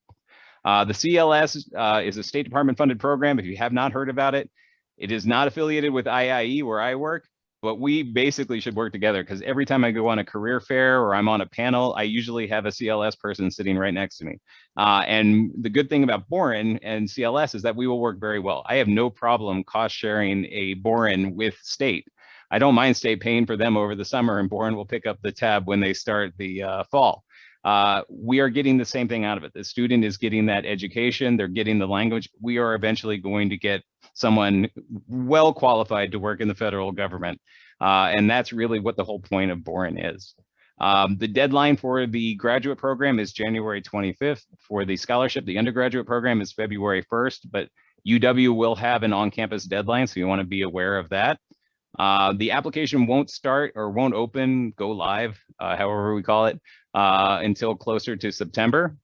The CLS is a State Department funded program. If you have not heard about it, it is not affiliated with IIE where I work, but we basically should work together because every time I go on a career fair or I'm on a panel, I usually have a CLS person sitting right next to me. And the good thing about Boren and CLS is that we will work very well. I have no problem cost sharing a Boren with state. I don't mind state paying for them over the summer and Boren will pick up the tab when they start the fall. We are getting the same thing out of it. The student is getting that education, they're getting the language. We are eventually going to get someone well qualified to work in the federal government. And that's really what the whole point of Boren is. The deadline for the graduate program is January 25th. For the scholarship, the undergraduate program is February 1st, but UW will have an on-campus deadline, so you want to be aware of that. The application won't start or won't open, go live, however we call it, until closer to September.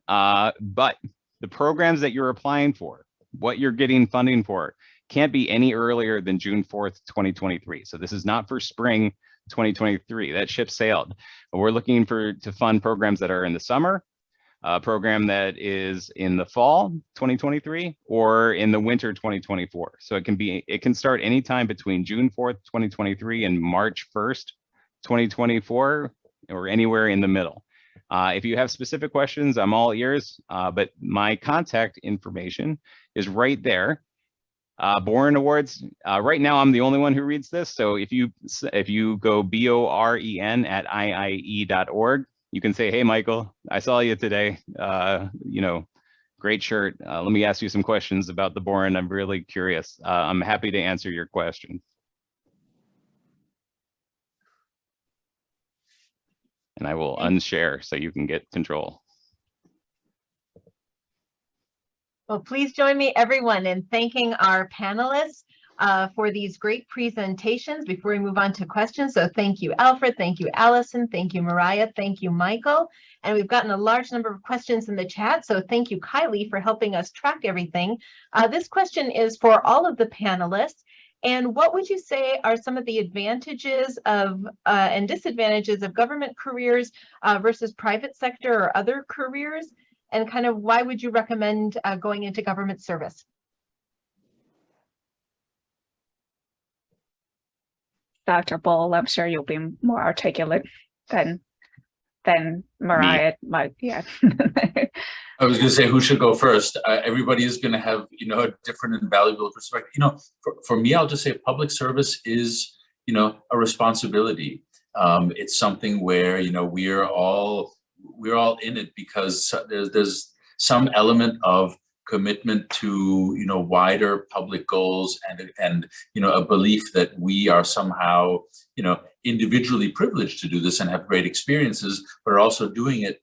But the programs that you're applying for, what you're getting funding for, can't be any earlier than June 4th, 2023. So this is not for spring 2023. That ship sailed. We're looking to fund programs that are in the summer, a program that is in the fall 2023 or in the winter 2024. So it can start anytime between June 4th, 2023 and March 1st, 2024, or anywhere in the middle. If you have specific questions, I'm all ears, but my contact information is right there. Boren Awards, right now I'm the only one who reads this. So if you go BOREN at IIE.org, you can say, hey, Michael, I saw you today. Great shirt. Let me ask you some questions about the Boren. I'm really curious. I'm happy to answer your question. And I will unshare so you can get control. Well, please join me, everyone, in thanking our panelists for these great presentations before we move on to questions. So thank you, Alfred. Thank you, Alison. Thank you, Mariah. Thank you, Michael. And we've gotten a large number of questions in the chat. So thank you, Kylie, for helping us track everything. This question is for all of the panelists. And what would you say are some of the advantages of and disadvantages of government careers versus private sector or other careers? And kind of why would you recommend going into government service? Dr. Boll, I'm sure you'll be more articulate than Mariah might. Yeah. I was going to say, who should go first? Everybody is going to have, a different and valuable perspective. For me, I'll just say public service is, a responsibility. It's something where, we're all in it because there's some element of commitment to, wider public goals and a belief that we are somehow, individually privileged to do this and have great experiences, but are also doing it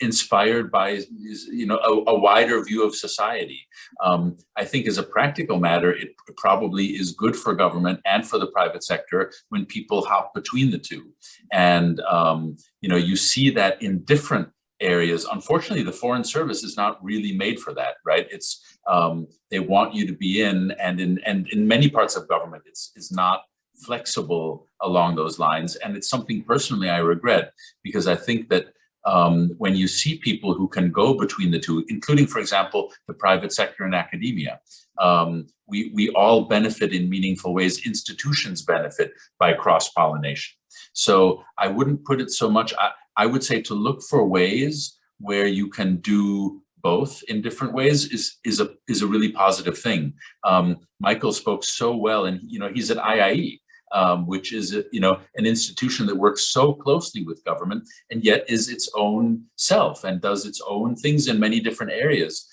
inspired by a wider view of society. I think as a practical matter, it probably is good for government and for the private sector when people hop between the two. And you see that in different areas. Unfortunately, the Foreign Service is not really made for that, right? It's they want you to be in, and in many parts of government, it's not flexible along those lines. And it's something personally I regret, because I think that when you see people who can go between the two, including, for example, the private sector and academia, we all benefit in meaningful ways. Institutions benefit by cross-pollination. So I wouldn't put it so much, I would say to look for ways where you can do both in different ways is a really positive thing. Michael spoke so well, and he's at IIE, which is an institution that works so closely with government and yet is its own self and does its own things in many different areas.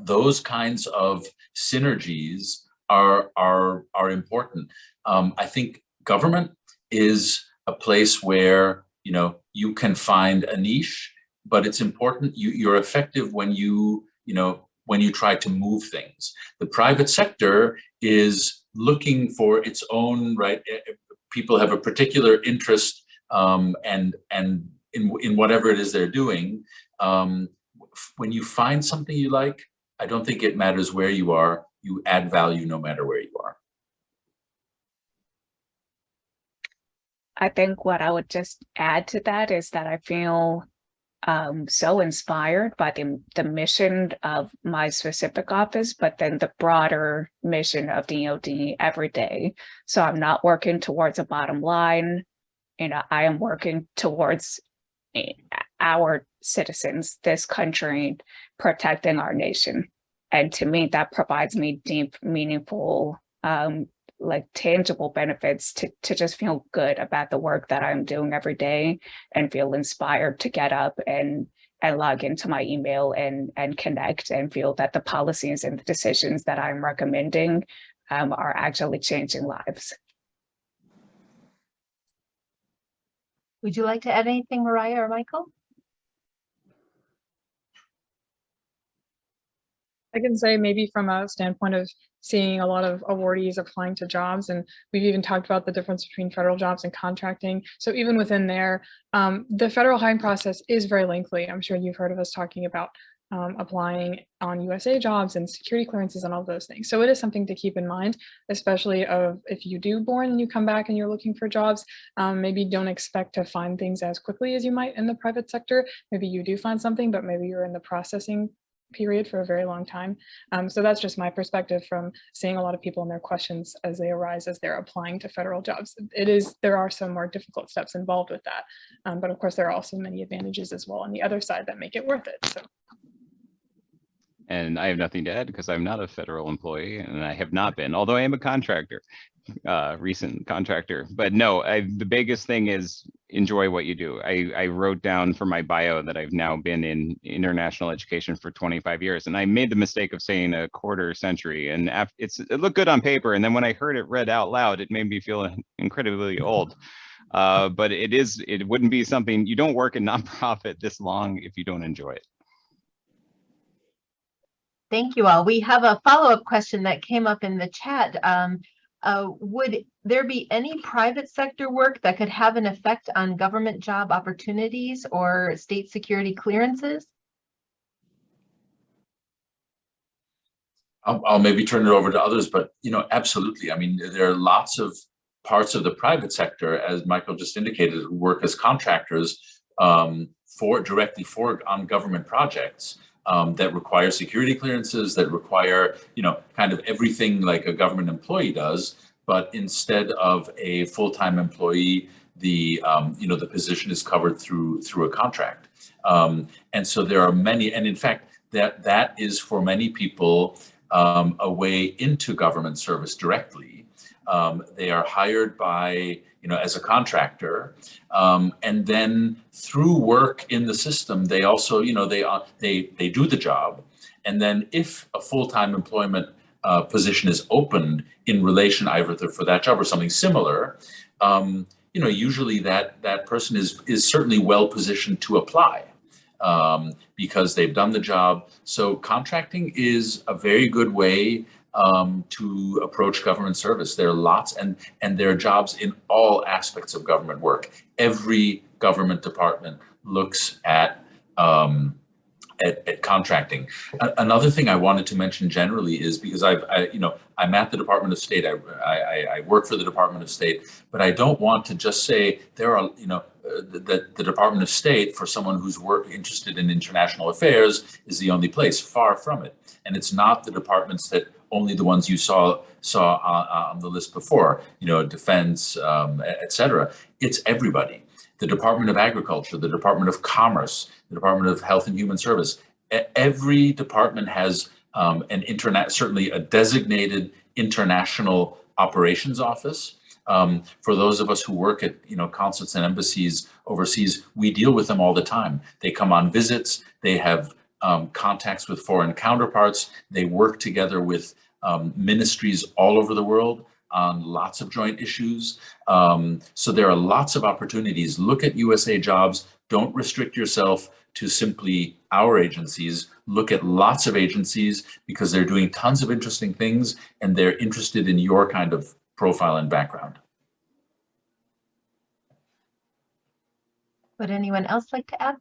Those kinds of synergies are important. I think government is a place where you can find a niche, but it's important you're effective when you try to move things. The private sector is looking for its own, right? People have a particular interest and in whatever it is they're doing. When you find something you like, I don't think it matters where you are. You add value no matter where you are. I think what I would just add to that is that I feel so inspired by the mission of my specific office, but then the broader mission of DoD every day. So I'm not working towards a bottom line. I am working towards our citizens, this country, protecting our nation. And to me, that provides me deep, meaningful, tangible benefits to just feel good about the work that I'm doing every day and feel inspired to get up and log into my email and connect and feel that the policies and the decisions that I'm recommending are actually changing lives. Would you like to add anything, Mariah or Michael? I can say maybe from a standpoint of seeing a lot of awardees applying to jobs, and we've even talked about the difference between federal jobs and contracting. So even within there, the federal hiring process is very lengthy. I'm sure you've heard of us talking about applying on USA jobs and security clearances and all those things. So it is something to keep in mind, especially if you do Boren and you come back and you're looking for jobs, maybe don't expect to find things as quickly as you might in the private sector. Maybe you do find something, but maybe you're in the processing period for a very long time. So that's just my perspective from seeing a lot of people and their questions as they arise as they're applying to federal jobs. There are some more difficult steps involved with that. But of course, there are also many advantages as well on the other side that make it worth it. So. And I have nothing to add because I'm not a federal employee and I have not been, although I am a contractor, recent contractor. But no, the biggest thing is enjoy what you do. I wrote down for my bio that I've now been in international education for 25 years. And I made the mistake of saying a quarter century. And it looked good on paper. And then when I heard it read out loud, it made me feel incredibly old. But it wouldn't be something, you don't work in nonprofit this long if you don't enjoy it. Thank you all. We have a follow-up question that came up in the chat. Would there be any private sector work that could have an effect on government job opportunities or state security clearances? I'll maybe turn it over to others, but absolutely. I mean, there are lots of parts of the private sector, as Michael just indicated, who work as contractors directly on government projects that require security clearances, that require kind of everything like a government employee does. But instead of a full-time employee, the position is covered through a contract. And so there are many, and in fact, that is for many people a way into government service directly. They are hired by, as a contractor, and then through work in the system, they also, they do the job. And then if a full-time employment position is opened in relation either for that job or something similar, usually that person is certainly well positioned to apply. Because they've done the job. So contracting is a very good way to approach government service. There are lots, and there are jobs in all aspects of government work. Every government department looks at contracting. Another thing I wanted to mention generally is because I'm at the Department of State. I work for the Department of State, but I don't want to just say there are that the Department of State for someone who's interested in international affairs is the only place. Far from it, and it's not the departments that only the ones you saw on the list before. Defense, etc. It's everybody. The Department of Agriculture, the Department of Commerce, the Department of Health and Human Service. Every department has certainly a designated international operations office. For those of us who work at consulates and embassies overseas, we deal with them all the time. They come on visits. They have contacts with foreign counterparts. They work together with ministries all over the world on lots of joint issues. So there are lots of opportunities. Look at USA Jobs. Don't restrict yourself to simply our agencies. Look at lots of agencies because they're doing tons of interesting things and they're interested in your kind of profile and background. Would anyone else like to add?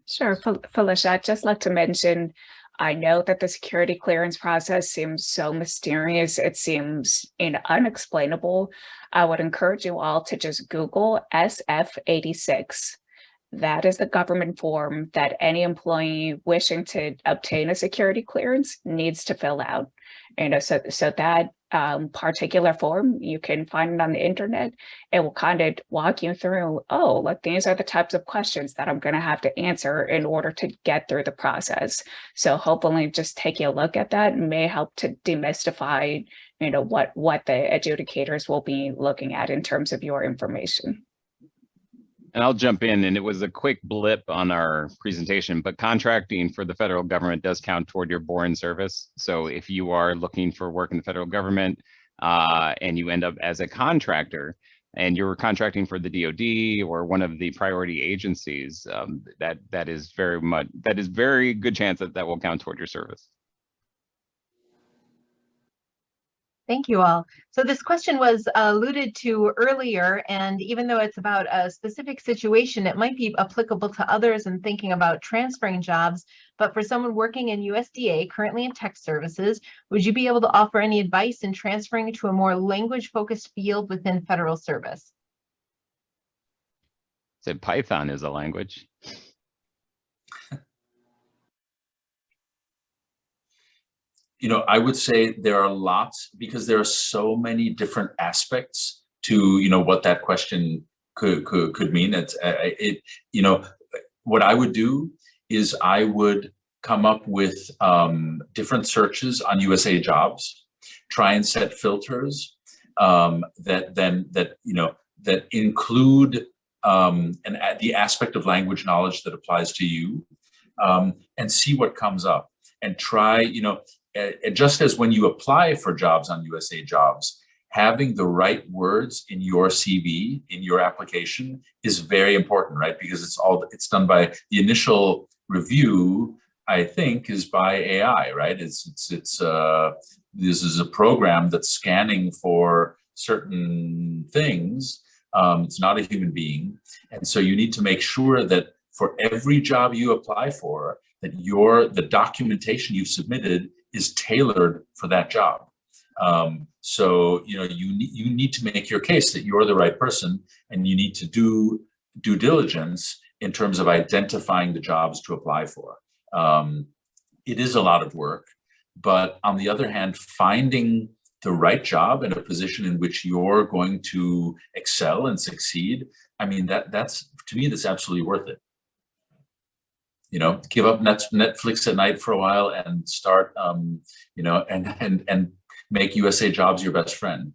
Sure, Felicia, I'd just like to mention, I know that the security clearance process seems so mysterious. It seems unexplainable. I would encourage you all to just Google SF86. That is the government form that any employee wishing to obtain a security clearance needs to fill out. So that particular form, you can find it on the internet. It will kind of walk you through, these are the types of questions that I'm going to have to answer in order to get through the process. So hopefully just taking a look at that may help to demystify, what the adjudicators will be looking at in terms of your information. And I'll jump in, and it was a quick blip on our presentation, but contracting for the federal government does count toward your Boren service. So if you are looking for work in the federal government and you end up as a contractor and you're contracting for the DoD or one of the priority agencies, that is very good chance that will count toward your service. Thank you all. So this question was alluded to earlier, and even though it's about a specific situation, it might be applicable to others in thinking about transferring jobs. But for someone working in USDA, currently in tech services, would you be able to offer any advice in transferring to a more language-focused field within federal service? Said Python is a language. I would say there are lots, because there are so many different aspects to, what that question could mean. What I would do is I would come up with different searches on USA Jobs, try and set filters that include the aspect of language knowledge that applies to you, and see what comes up, and try, just as when you apply for jobs on USA Jobs, having the right words in your CV, in your application, is very important, right? Because it's done by the initial review, I think, is by AI, right? This is a program that's scanning for certain things. It's not a human being. And so you need to make sure that for every job you apply for, that the documentation you've submitted is tailored for that job. So, you need to make your case that you're the right person, and you need to do due diligence in terms of identifying the jobs to apply for. It is a lot of work, but on the other hand, finding the right job and a position in which you're going to excel and succeed, I mean, that's to me, that's absolutely worth it. Give up Netflix at night for a while and start, and make USA Jobs your best friend.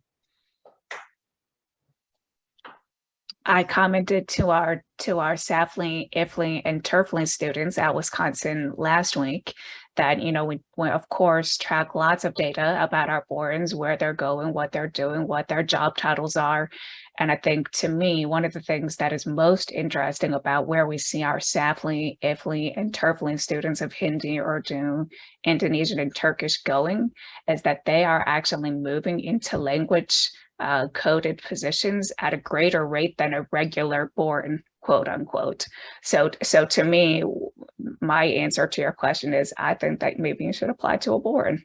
I commented to our Saffle, IFLE, and TERFLE students at Wisconsin last week that, we of course track lots of data about our Borens, where they're going, what they're doing, what their job titles are. And I think, to me, one of the things that is most interesting about where we see our Saffle, IFLE, and TERFLE students of Hindi, Urdu, Indonesian, and Turkish going is that they are actually moving into language coded positions at a greater rate than a regular Boren, quote unquote. So to me, my answer to your question is, I think that maybe you should apply to a Boren.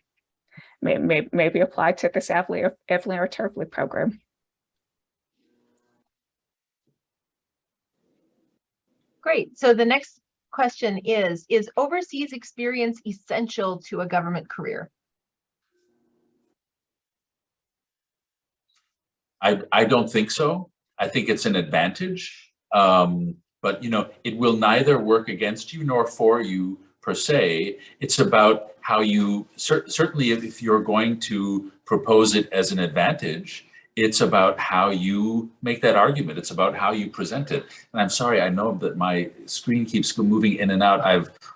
Maybe apply to the Saffle, IFLE, or TERFLE program. Great. So the next question is overseas experience essential to a government career? I don't think so. I think it's an advantage, but it will neither work against you nor for you per se. It's about how you, certainly if you're going to propose it as an advantage, it's about how you make that argument. It's about how you present it. And I'm sorry, I know that my screen keeps moving in and out.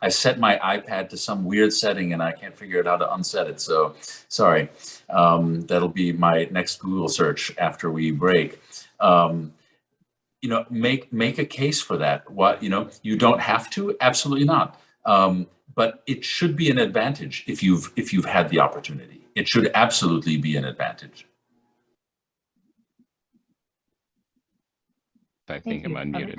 I set my iPad to some weird setting and I can't figure out how to unset it. So sorry. That'll be my next Google search after we break. Make a case for that. What, you don't have to, absolutely not. But it should be an advantage if you've had the opportunity. It should absolutely be an advantage. I think I'm unmuted.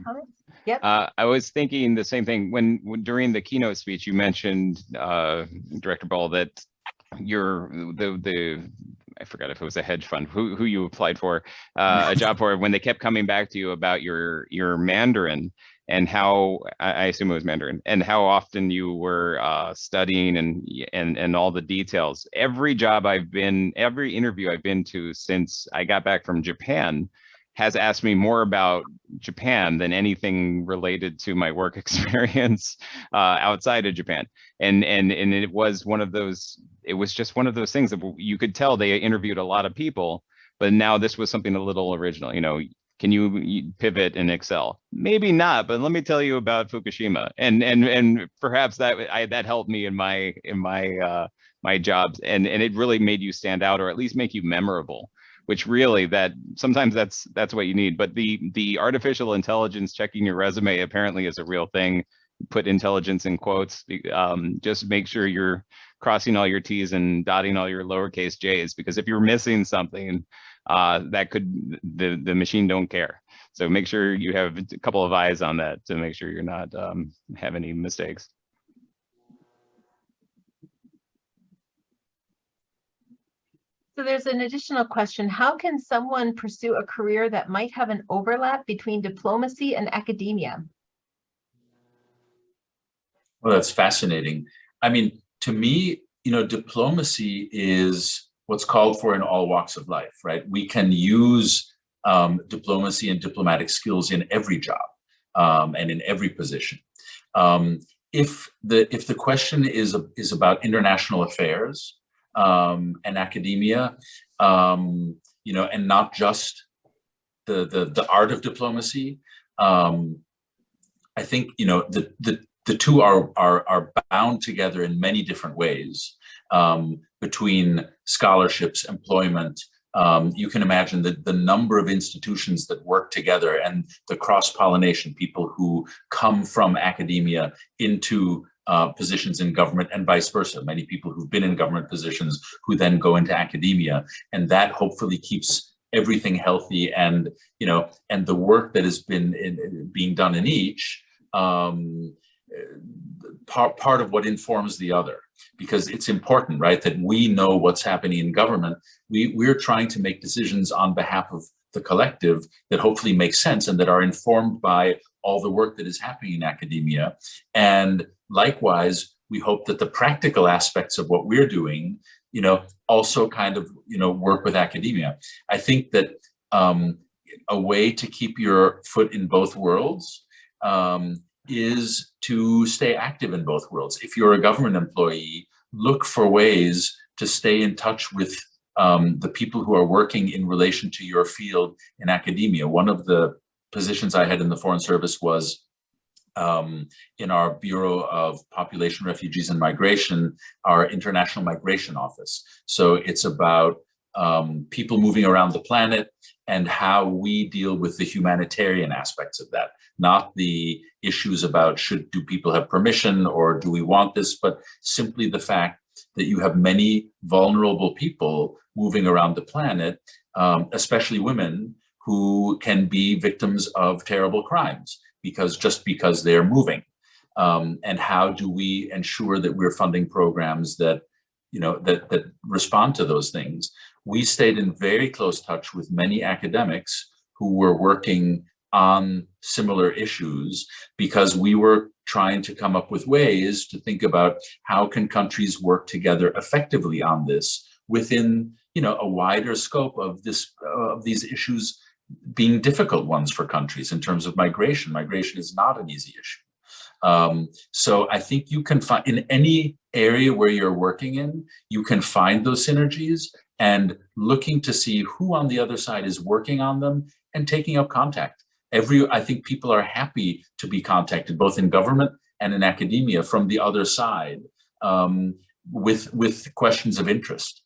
Yep. I was thinking the same thing when during the keynote speech, you mentioned, Director Boll, that I forgot if it was a hedge fund who you applied for a job for, when they kept coming back to you about your Mandarin, and how, I assume it was Mandarin, and how often you were studying and all the details. Every interview I've been to since I got back from Japan has asked me more about Japan than anything related to my work experience outside of Japan. And it was one of those, it was just one of those things that you could tell they interviewed a lot of people, but now this was something a little original. Can you pivot in Excel? Maybe not, but let me tell you about Fukushima. And perhaps that helped me in my jobs. And it really made you stand out, or at least make you memorable, which really, that sometimes that's what you need. But the artificial intelligence checking your resume apparently is a real thing. Put intelligence in quotes. Just make sure you're crossing all your T's and dotting all your lowercase j's, because if you're missing something, the machine don't care. So make sure you have a couple of eyes on that to make sure you're not have any mistakes. So there's an additional question. How can someone pursue a career that might have an overlap between diplomacy and academia? Well, that's fascinating. I mean, to me, diplomacy is what's called for in all walks of life, right? We can use diplomacy and diplomatic skills in every job and in every position. If the question is about international affairs and academia, and not just the art of diplomacy, I think the two are bound together in many different ways, between scholarships, employment, You can imagine that the number of institutions that work together and the cross-pollination, people who come from academia into positions in government and vice versa, many people who've been in government positions who then go into academia, and that hopefully keeps everything healthy, and and the work that has been being done in each part of what informs the other, because it's important, right, that we know what's happening in government. We're trying to make decisions on behalf of the collective that hopefully make sense and that are informed by all the work that is happening in academia. And likewise, we hope that the practical aspects of what we're doing, also kind of, work with academia. I think that a way to keep your foot in both worlds is to stay active in both worlds. If you're a government employee, look for ways to stay in touch with the people who are working in relation to your field in academia. One of the positions I had in the Foreign Service was in our Bureau of Population, Refugees and Migration, our International Migration Office. So it's about people moving around the planet and how we deal with the humanitarian aspects of that, not the issues about do people have permission or do we want this, but simply the fact that you have many vulnerable people moving around the planet, especially women, who can be victims of terrible crimes because they're moving. And how do we ensure that we're funding programs that that respond to those things? We stayed in very close touch with many academics who were working on similar issues, because we were trying to come up with ways to think about how can countries work together effectively on this within a wider scope of these issues being difficult ones for countries in terms of migration. Migration is not an easy issue. So I think you can find, in any area where you're working in, you can find those synergies, and looking to see who on the other side is working on them and taking up contact. I think people are happy to be contacted, both in government and in academia, from the other side with questions of interest.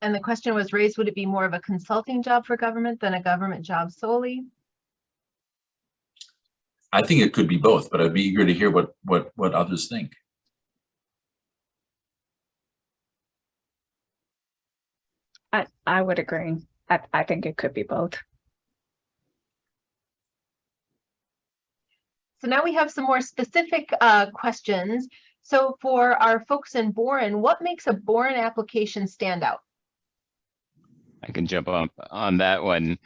And the question was raised, would it be more of a consulting job for government than a government job solely? I think it could be both, but I'd be eager to hear what others think. I would agree. I think it could be both. So now we have some more specific questions. So for our folks in Boren, what makes a Boren application stand out? I can jump on that one.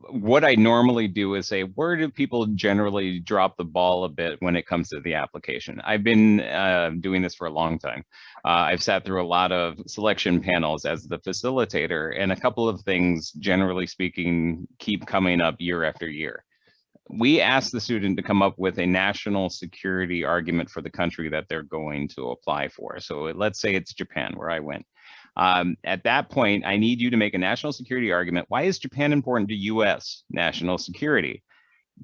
What I normally do is say, where do people generally drop the ball a bit when it comes to the application? I've been doing this for a long time. I've sat through a lot of selection panels as the facilitator, and a couple of things, generally speaking, keep coming up year after year. We ask the student to come up with a national security argument for the country that they're going to apply for. So let's say it's Japan, where I went. At that point, I need you to make a national security argument. Why is Japan important to US national security?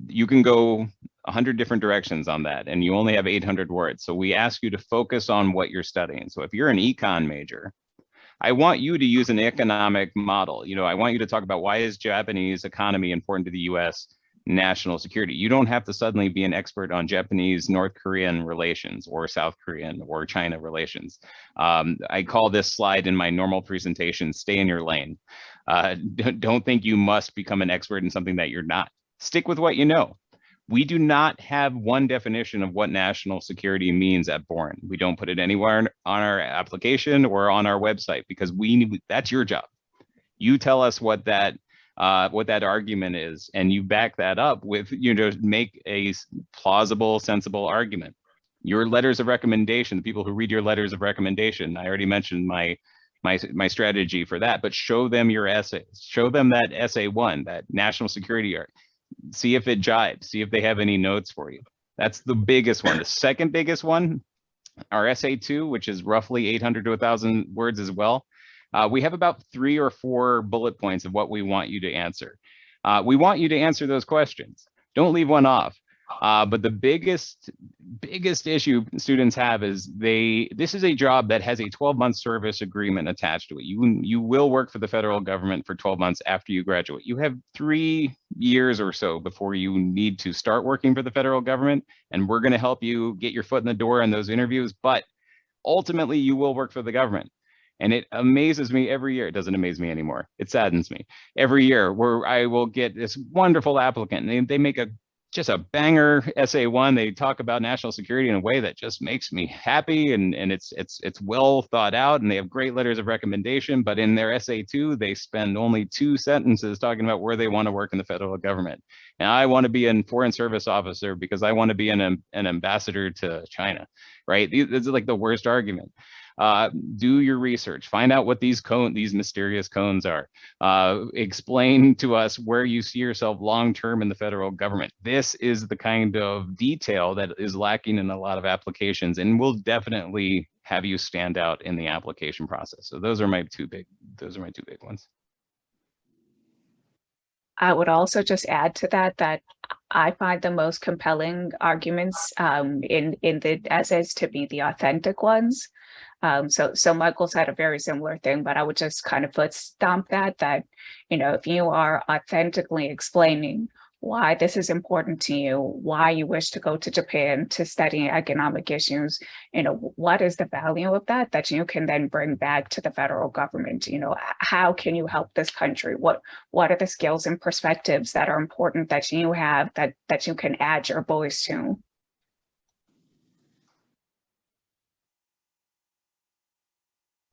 You can go 100 different directions on that, and you only have 800 words. So we ask you to focus on what you're studying. So if you're an econ major, I want you to use an economic model. I want you to talk about why is Japanese economy important to the US national security. You don't have to suddenly be an expert on Japanese, North Korean relations or South Korean or China relations. I call this slide in my normal presentation, stay in your lane. Don't think you must become an expert in something that you're not. Stick with what you know. We do not have one definition of what national security means at Boren. We don't put it anywhere on our application or on our website, because that's your job. You tell us what that argument is, and you back that up with, make a plausible, sensible argument. Your letters of recommendation, the people who read your letters of recommendation, I already mentioned my strategy for that, but show them your essays. Show them that essay one, that national security art. See if it jives, see if they have any notes for you. That's the biggest one. The second biggest one, our essay 2, which is roughly 800 to 1,000 words as well. We have about 3 or 4 bullet points of what we want you to answer. We want you to answer those questions. Don't leave one off. But the biggest issue students have is this is a job that has a 12-month service agreement attached to it. You will work for the federal government for 12 months after you graduate. You have 3 years or so before you need to start working for the federal government, and we're going to help you get your foot in the door in those interviews. But ultimately, you will work for the government. And it amazes me every year. It doesn't amaze me anymore. It saddens me every year where I will get this wonderful applicant, and they make just a banger SA1. They talk about national security in a way that just makes me happy, and it's well thought out, and they have great letters of recommendation. But in their SA2, they spend only 2 sentences talking about where they want to work in the federal government. And I want to be a foreign service officer because I want to be an ambassador to China, right? This is like the worst argument. Do your research, find out what these mysterious cones are. Explain to us where you see yourself long-term in the federal government. This is the kind of detail that is lacking in a lot of applications, and will definitely have you stand out in the application process. So those are my two big ones. I would also just add to that I find the most compelling arguments in the essays to be the authentic ones. So Michael said a very similar thing, but I would just kind of foot stomp that, you know, if you are authentically explaining why this is important to you, why you wish to go to Japan to study economic issues, you know, what is the value of that you can then bring back to the federal government? You know, how can you help this country? What are the skills and perspectives that are important that you have that you can add your voice to?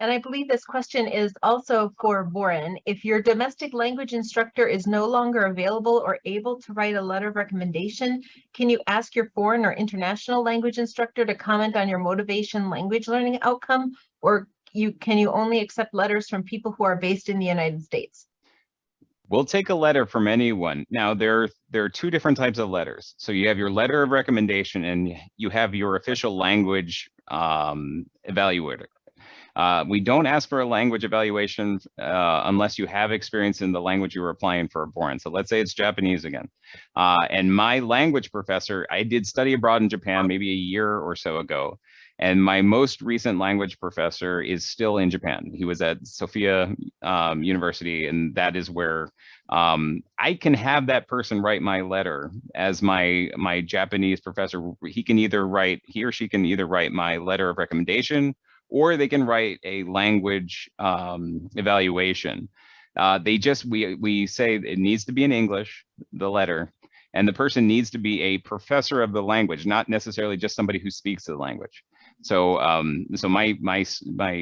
And I believe this question is also for Boren. If your domestic language instructor is no longer available or able to write a letter of recommendation, can you ask your foreign or international language instructor to comment on your motivation language learning outcome? Or can you only accept letters from people who are based in the United States? We'll take a letter from anyone. Now, there are 2 different types of letters. So you have your letter of recommendation, and you have your official language evaluator. We don't ask for a language evaluation unless you have experience in the language you were applying for Boren. So let's say it's Japanese again. And my language professor, I did study abroad in Japan maybe a year or so ago. And my most recent language professor is still in Japan. He was at Sophia University, and that is where I can have that person write my letter as my Japanese professor. He or she can either write my letter of recommendation, or they can write a language evaluation. We say it needs to be in English, the letter, and the person needs to be a professor of the language, not necessarily just somebody who speaks the language. So my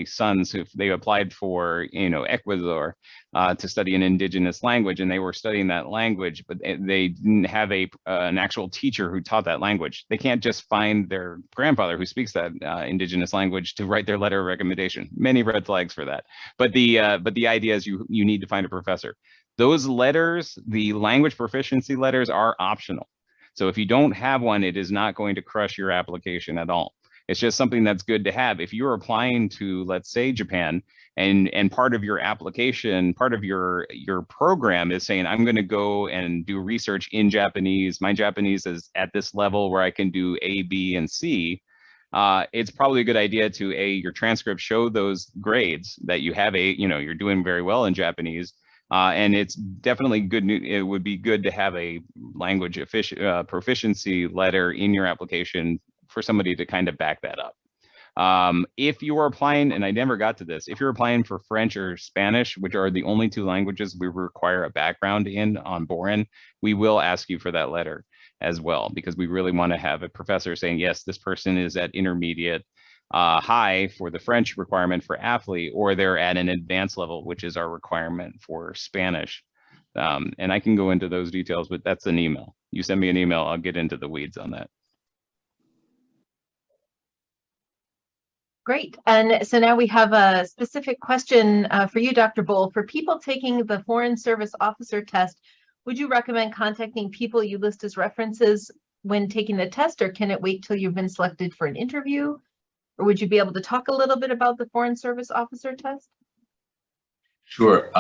sons, if they applied for Ecuador to study an indigenous language, and they were studying that language, but they didn't have an actual teacher who taught that language. They can't just find their grandfather who speaks that indigenous language to write their letter of recommendation. Many red flags for that. But the idea is you need to find a professor. Those letters, the language proficiency letters, are optional. So if you don't have one, it is not going to crush your application at all. It's just something that's good to have. If you're applying to, let's say, Japan, and part of your application, part of your program is saying, I'm going to go and do research in Japanese. My Japanese is at this level where I can do A, B, and C. It's probably a good idea to your transcript show those grades that you have you're doing very well in Japanese. And it's definitely good. It would be good to have a language proficiency letter in your application for somebody to kind of back that up. If you are applying, and I never got to this, if you're applying for French or Spanish, which are the only 2 languages we require a background in on Boren, we will ask you for that letter as well, because we really want to have a professor saying, yes, this person is at intermediate, high for the French requirement for AFLI, or they're at an advanced level, which is our requirement for Spanish. And I can go into those details, but that's an email. You send me an email, I'll get into the weeds on that. Great. And so now we have a specific question for you, Dr. Boll. For people taking the Foreign Service Officer test, would you recommend contacting people you list as references when taking the test, or can it wait till you've been selected for an interview? Or would you be able to talk a little bit about the Foreign Service Officer test? Sure.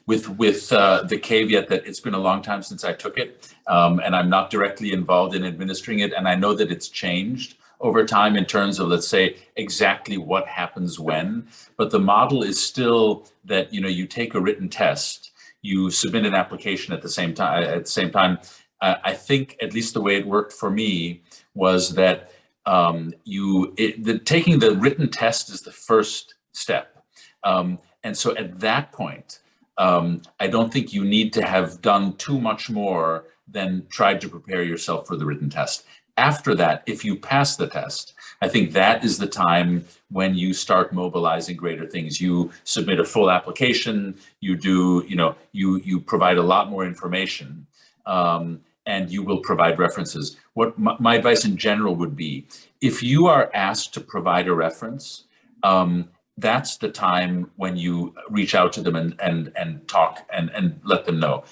With the caveat that it's been a long time since I took it, and I'm not directly involved in administering it, and I know that it's changed over time in terms of, let's say, exactly what happens when. But the model is still that you take a written test, you submit an application at the same time. I think at least the way it worked for me was that taking the written test is the first step. And so at that point, I don't think you need to have done too much more than tried to prepare yourself for the written test. After that, if you pass the test, I think that is the time when you start mobilizing greater things. You submit a full application, you provide a lot more information, and you will provide references. What my advice in general would be, if you are asked to provide a reference, that's the time when you reach out to them and talk and let them know,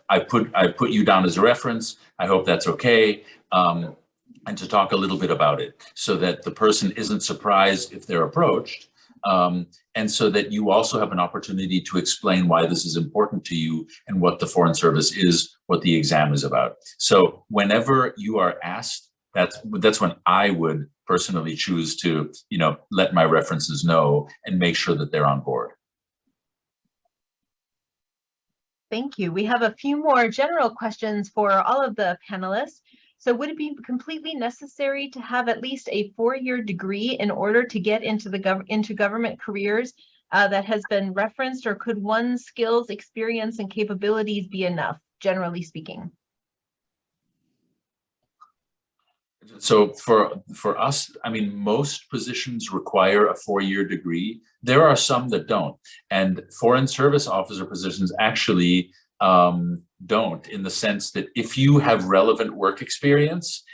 I put you down as a reference. I hope that's okay. And to talk a little bit about it so that the person isn't surprised if they're approached. And so that you also have an opportunity to explain why this is important to you and what the Foreign Service is, what the exam is about. So whenever you are asked, that's when I would personally choose to, let my references know and make sure that they're on board. Thank you. We have a few more general questions for all of the panelists. So would it be completely necessary to have at least a 4-year degree in order to get into into government careers that has been referenced, or could one's skills, experience, and capabilities be enough, generally speaking? So for us, I mean, most positions require a 4-year degree. There are some that don't, and Foreign Service officer positions actually don't, in the sense that if you have relevant work experience,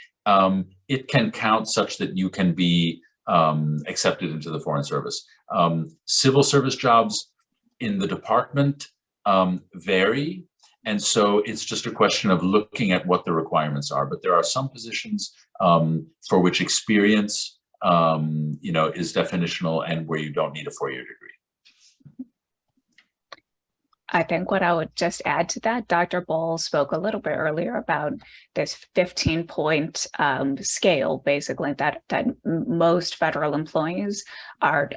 it can count such that you can be accepted into the Foreign Service. Civil service jobs in the department vary. And so it's just a question of looking at what the requirements are. But there are some positions for which experience, is definitional and where you don't need a 4-year degree. I think what I would just add to that, Dr. Boll spoke a little bit earlier about this 15-point scale, basically, that most federal employees are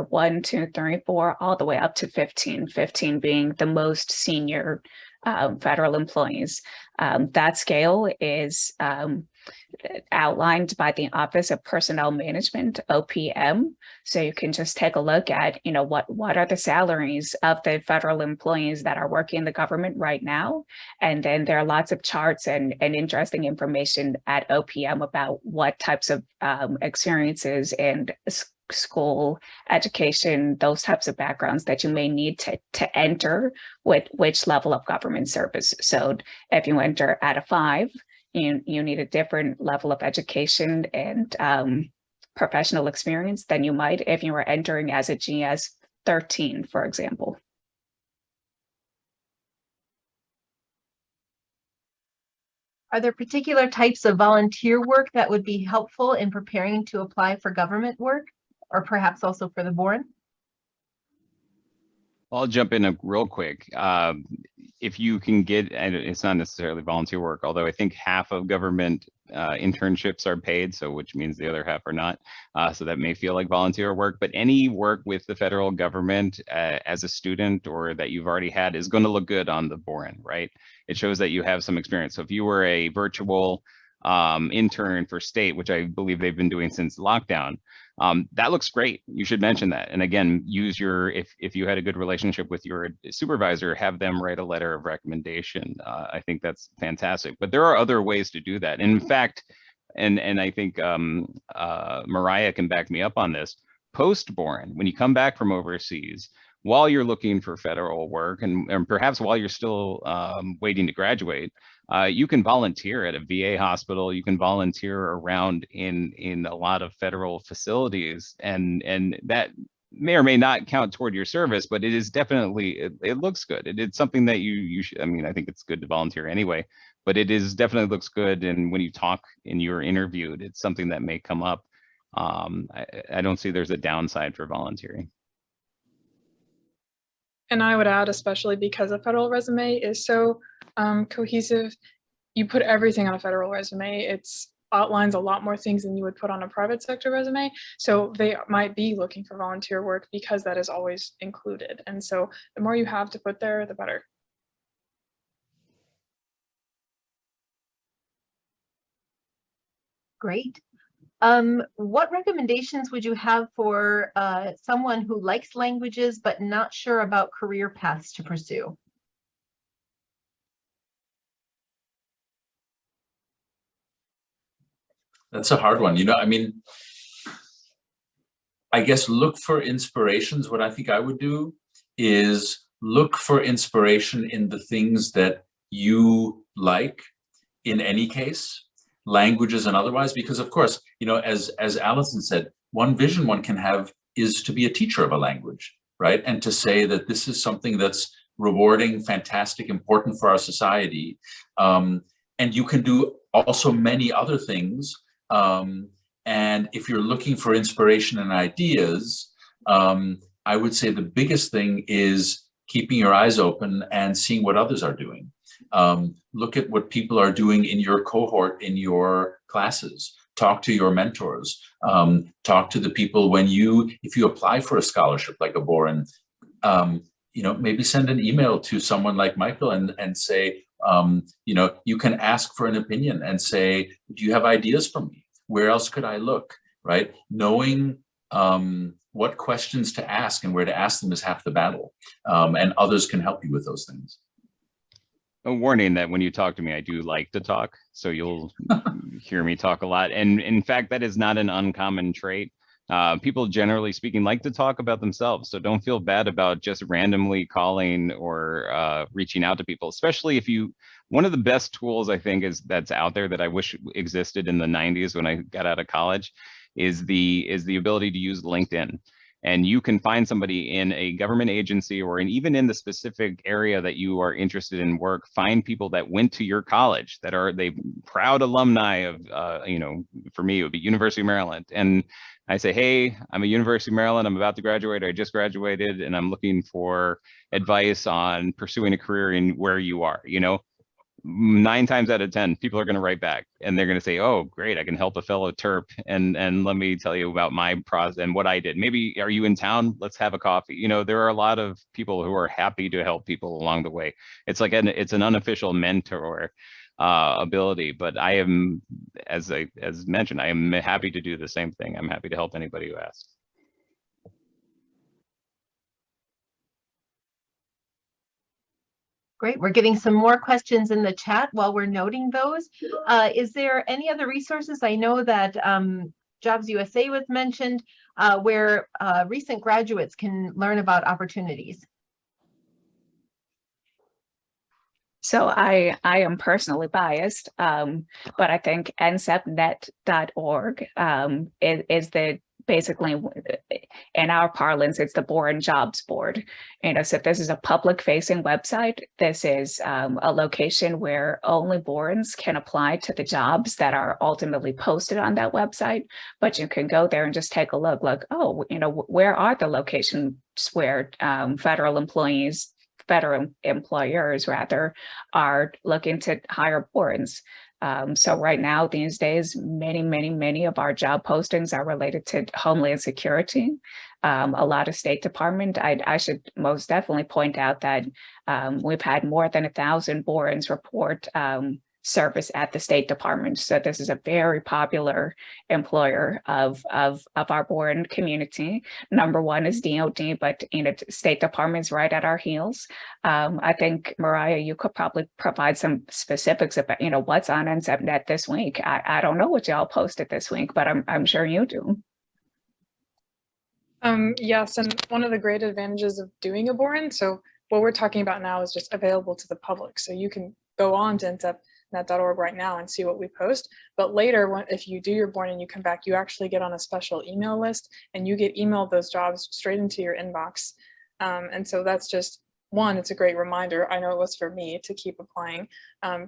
1, 2, 3, 4, all the way up to 15, 15 being the most senior federal employees. That scale is outlined by the Office of Personnel Management, OPM. So you can just take a look at, what are the salaries of the federal employees that are working in the government right now. And then there are lots of charts and interesting information at OPM about what types of experiences and school education, those types of backgrounds that you may need to enter with which level of government service. So if you enter at a 5, you need a different level of education and professional experience than you might if you were entering as a GS 13, for example. Are there particular types of volunteer work that would be helpful in preparing to apply for government work, or perhaps also for the Boren? I'll jump in real quick. If you can get, and it's not necessarily volunteer work, although I think half of government internships are paid, so which means the other half are not. So that may feel like volunteer work, but any work with the federal government as a student or that you've already had is going to look good on the Boren, right? It shows that you have some experience. So if you were a virtual intern for state, which I believe they've been doing since lockdown, that looks great. You should mention that. And again, use if you had a good relationship with your supervisor, have them write a letter of recommendation. I think that's fantastic. But there are other ways to do that. And in fact, and I think Mariah can back me up on this, post-Boren, when you come back from overseas, while you're looking for federal work and perhaps while you're still waiting to graduate, you can volunteer at a VA hospital. You can volunteer around in a lot of federal facilities, and that may or may not count toward your service, but it is definitely, it looks good. It's something that you should, I mean, I think it's good to volunteer anyway, but it is definitely looks good. And when you talk and you're interviewed, it's something that may come up. I don't see there's a downside for volunteering. And I would add, especially because a federal resume is so cohesive, you put everything on a federal resume. It's outlines a lot more things than you would put on a private sector resume. So they might be looking for volunteer work because that is always included. And so the more you have to put there, the better. Great. What recommendations would you have for someone who likes languages but not sure about career paths to pursue? That's a hard one. You know, I mean, I guess look for inspirations. What I think I would do is look for inspiration in the things that you like in any case, languages and otherwise, because of course, you know, as Alison said, one vision one can have is to be a teacher of a language, right? And to say that this is something that's rewarding, fantastic, important for our society. And you can do also many other things. And if you're looking for inspiration and ideas, I would say the biggest thing is keeping your eyes open and seeing what others are doing. Look at what people are doing in your cohort, in your classes. Talk to your mentors. Talk to the people if you apply for a scholarship like a Boren, you know, maybe send an email to someone like Michael and say, you know, you can ask for an opinion and say, do you have ideas for me? Where else could I look, right? Knowing what questions to ask and where to ask them is half the battle. And others can help you with those things. A warning that when you talk to me, I do like to talk. So you'll hear me talk a lot. And in fact, that is not an uncommon trait. People generally speaking like to talk about themselves. So don't feel bad about just randomly calling or reaching out to people, especially if one of the best tools I think that's out there that I wish existed in the 90s when I got out of college is the ability to use LinkedIn. And you can find somebody in a government agency or even in the specific area that you are interested in work, find people that went to your college that are proud alumni of, you know, for me, it would be University of Maryland. And I say, hey, I'm a University of Maryland. I'm about to graduate. I just graduated and I'm looking for advice on pursuing a career in where you are, you know. 9 times out of 10, people are going to write back and they're going to say, oh, great, I can help a fellow Terp. And let me tell you about my process and what I did. Maybe, are you in town? Let's have a coffee. You know, there are a lot of people who are happy to help people along the way. It's like it's an unofficial mentor ability, but I am, as mentioned, I am happy to do the same thing. I'm happy to help anybody who asks. Great. We're getting some more questions in the chat while we're noting those. Is there any other resources? I know that Jobs USA was mentioned, where recent graduates can learn about opportunities. So I am personally biased, but I think nsepnet.org is the basically, in our parlance, it's the Boren Jobs Board. You know, so this is a public-facing website. This is a location where only Borens can apply to the jobs that are ultimately posted on that website. But you can go there and just take a look, like, oh, you know, where are the locations where federal employers rather are looking to hire Borens. So right now, these days, many of our job postings are related to Homeland Security. A lot of State Department. I should most definitely point out that we've had more than 1,000 Borens report service at the State Department. So this is a very popular employer of our Boren community. Number one is DOD, but you know, State Department's right at our heels. I think Mariah, you could probably provide some specifics about, you know, what's on NSEPnet this week. I don't know what y'all posted this week, but I'm sure you do. Yes, and one of the great advantages of doing a Boren, so what we're talking about now is just available to the public. So you can go on to nsepnet.org right now and see what we post. But later, if you do your Boren and you come back, you actually get on a special email list and you get emailed those jobs straight into your inbox. And so that's just one, it's a great reminder. I know it was for me to keep applying.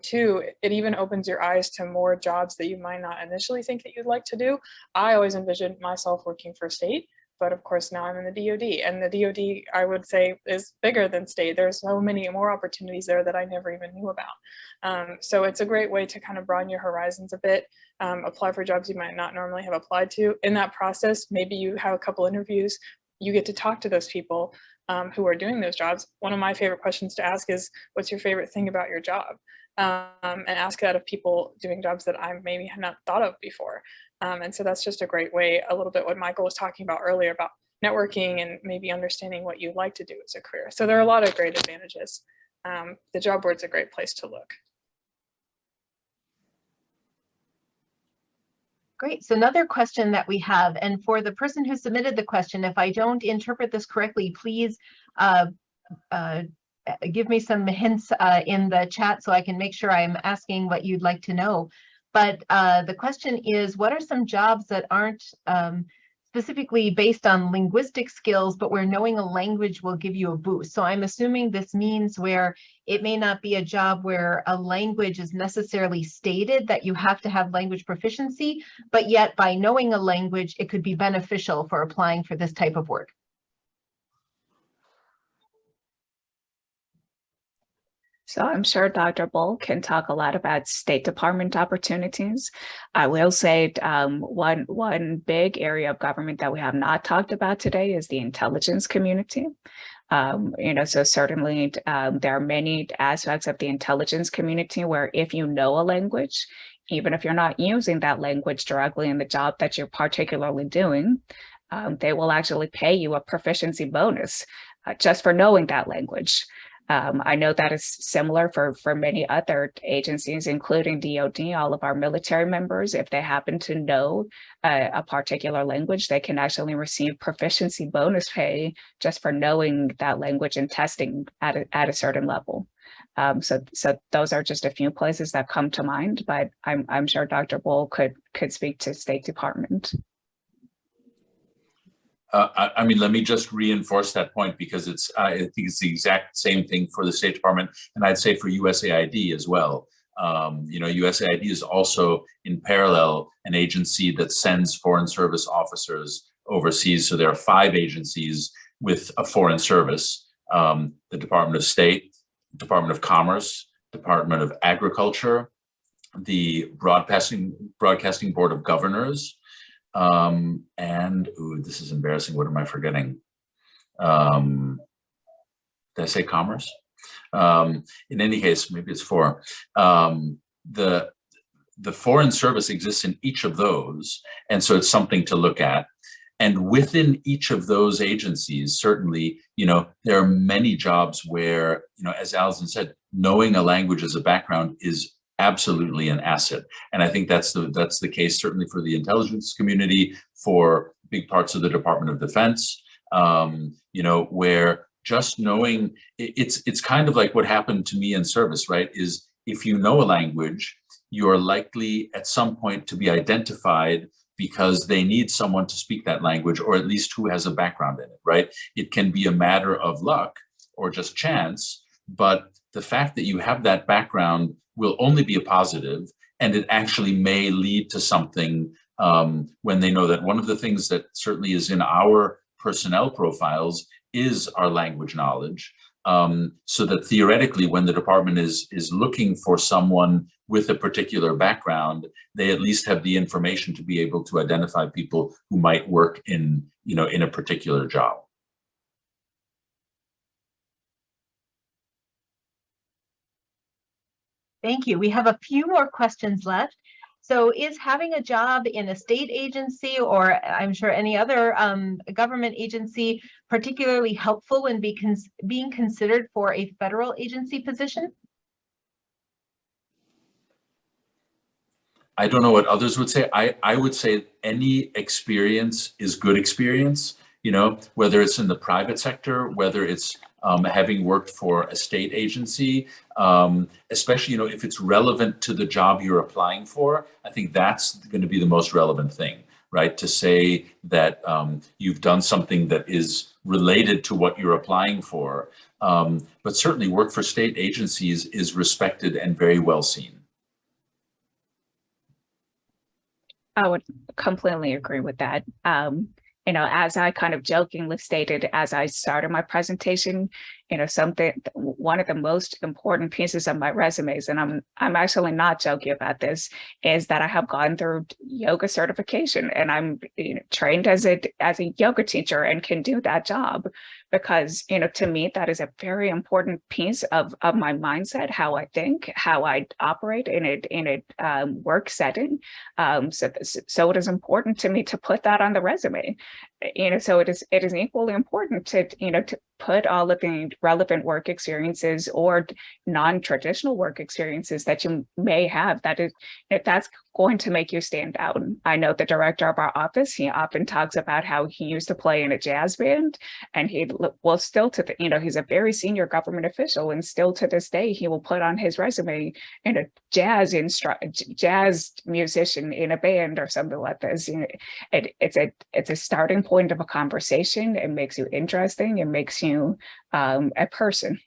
Two, it even opens your eyes to more jobs that you might not initially think that you'd like to do. I always envisioned myself working for state, but of course now I'm in the DoD, and the DoD, I would say, is bigger than state. There's so many more opportunities there that I never even knew about. So it's a great way to kind of broaden your horizons a bit, apply for jobs you might not normally have applied to. In that process, maybe you have a couple interviews, you get to talk to those people who are doing those jobs. One of my favorite questions to ask is, what's your favorite thing about your job? And ask that of people doing jobs that I maybe had not thought of before. And so that's just a great way, a little bit what Michael was talking about earlier about networking and maybe understanding what you like to do as a career. So there are a lot of great advantages. The job board's a great place to look. Great. So another question that we have, and for the person who submitted the question, if I don't interpret this correctly, please give me some hints in the chat so I can make sure I'm asking what you'd like to know. But the question is, what are some jobs that aren't specifically based on linguistic skills, but where knowing a language will give you a boost? So I'm assuming this means where it may not be a job where a language is necessarily stated that you have to have language proficiency, but yet by knowing a language, it could be beneficial for applying for this type of work. So I'm sure Dr. Boll can talk a lot about State Department opportunities. I will say one big area of government that we have not talked about today is the intelligence community. So certainly there are many aspects of the intelligence community where if you know a language, even if you're not using that language directly in the job that you're particularly doing, they will actually pay you a proficiency bonus just for knowing that language. I know that is similar for many other agencies, including DoD. All of our military members, if they happen to know a particular language, they can actually receive proficiency bonus pay just for knowing that language and testing at a certain level. So those are just a few places that come to mind, but I'm sure Dr. Boll could speak to State Department. I mean, let me just reinforce that point because I think it's the exact same thing for the State Department, and I'd say for USAID as well. USAID is also in parallel an agency that sends Foreign Service officers overseas. So there are 5 agencies with a foreign service: the Department of State, Department of Commerce, Department of Agriculture, the Broadcasting Board of Governors. And this is embarrassing. What am I forgetting? Did I say Commerce? In any case, maybe it's 4. The Foreign Service exists in each of those, and so it's something to look at. And within each of those agencies, certainly, there are many jobs where, as Alison said, knowing a language as a background is absolutely an asset. And I think that's the case certainly for the intelligence community, for big parts of the Department of Defense, where just knowing, it's kind of like what happened to me in service, right? Is if you know a language, you're likely at some point to be identified because they need someone to speak that language, or at least who has a background in it, right? It can be a matter of luck or just chance, but the fact that you have that background will only be a positive, and it actually may lead to something when they know that. One of the things that certainly is in our personnel profiles is our language knowledge, so that theoretically when the department is looking for someone with a particular background, they at least have the information to be able to identify people who might work in a particular job. Thank you. We have a few more questions left. So is having a job in a state agency, or I'm sure any other government agency, particularly helpful when being considered for a federal agency position? I don't know what others would say. I would say any experience is good experience, whether it's in the private sector, whether it's having worked for a state agency, especially, if it's relevant to the job you're applying for. I think that's going to be the most relevant thing, right? To say that you've done something that is related to what you're applying for. But certainly work for state agencies is respected and very well seen. I would completely agree with that. as I kind of jokingly stated as I started my presentation, one of the most important pieces of my resumes, and I'm actually not joking about this, is that I have gone through yoga certification, and I'm trained as a yoga teacher and can do that job, because to me that is a very important piece of my mindset, how I think, how I operate in a work setting. So it is important to me to put that on the resume. So it is equally important to put all of the relevant work experiences or non-traditional work experiences that you may have. If that's going to make you stand out. I know the director of our office, he often talks about how he used to play in a jazz band, and he will still he's a very senior government official, and still to this day, he will put on his resume in a jazz musician in a band or something like this. It's a starting point of a conversation. It makes you interesting. It makes you a person.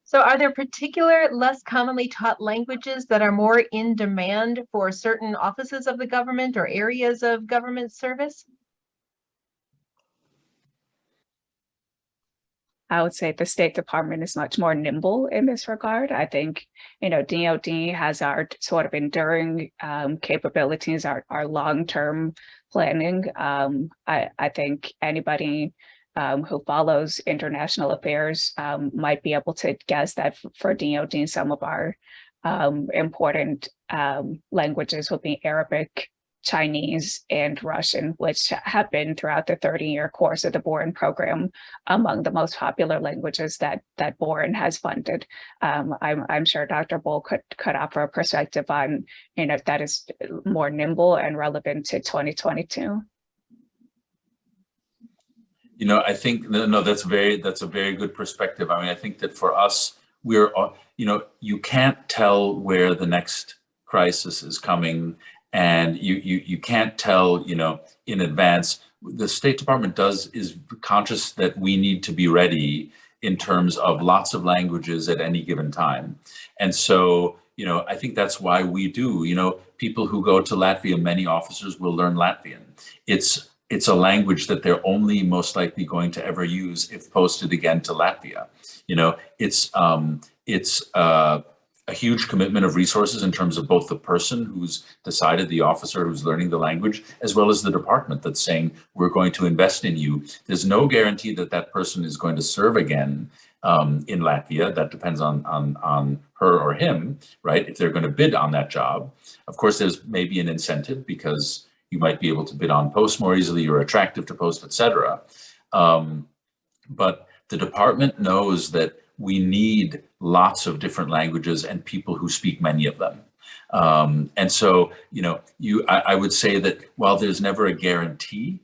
So are there particular less commonly taught languages that are more in demand for certain offices of the government or areas of government service? I would say the State Department is much more nimble in this regard. I think, DOD has our sort of enduring capabilities, our long-term planning. I think anybody who follows international affairs might be able to guess that for DOD, some of our important languages will be Arabic, Chinese, and Russian, which have been throughout the 30-year course of the Boren program among the most popular languages that Boren has funded. I'm sure Dr. Boll could offer a perspective on, if that is more nimble and relevant to 2022. I think that's a very good perspective. I mean, I think that for us, you can't tell where the next crisis is coming, and you can't tell, in advance. The State Department is conscious that we need to be ready in terms of lots of languages at any given time. And so, I think that's why we do, people who go to Latvia, many officers will learn Latvian. It's a language that they're only most likely going to ever use if posted again to Latvia. It's a huge commitment of resources in terms of both the person who's decided, the officer who's learning the language, as well as the department that's saying, we're going to invest in you. There's no guarantee that that person is going to serve again in Latvia. That depends on her or him, right? If they're going to bid on that job. Of course, there's maybe an incentive because you might be able to bid on posts more easily, you're attractive to post, etc. But the department knows that we need lots of different languages and people who speak many of them. And so, I would say that while there's never a guarantee,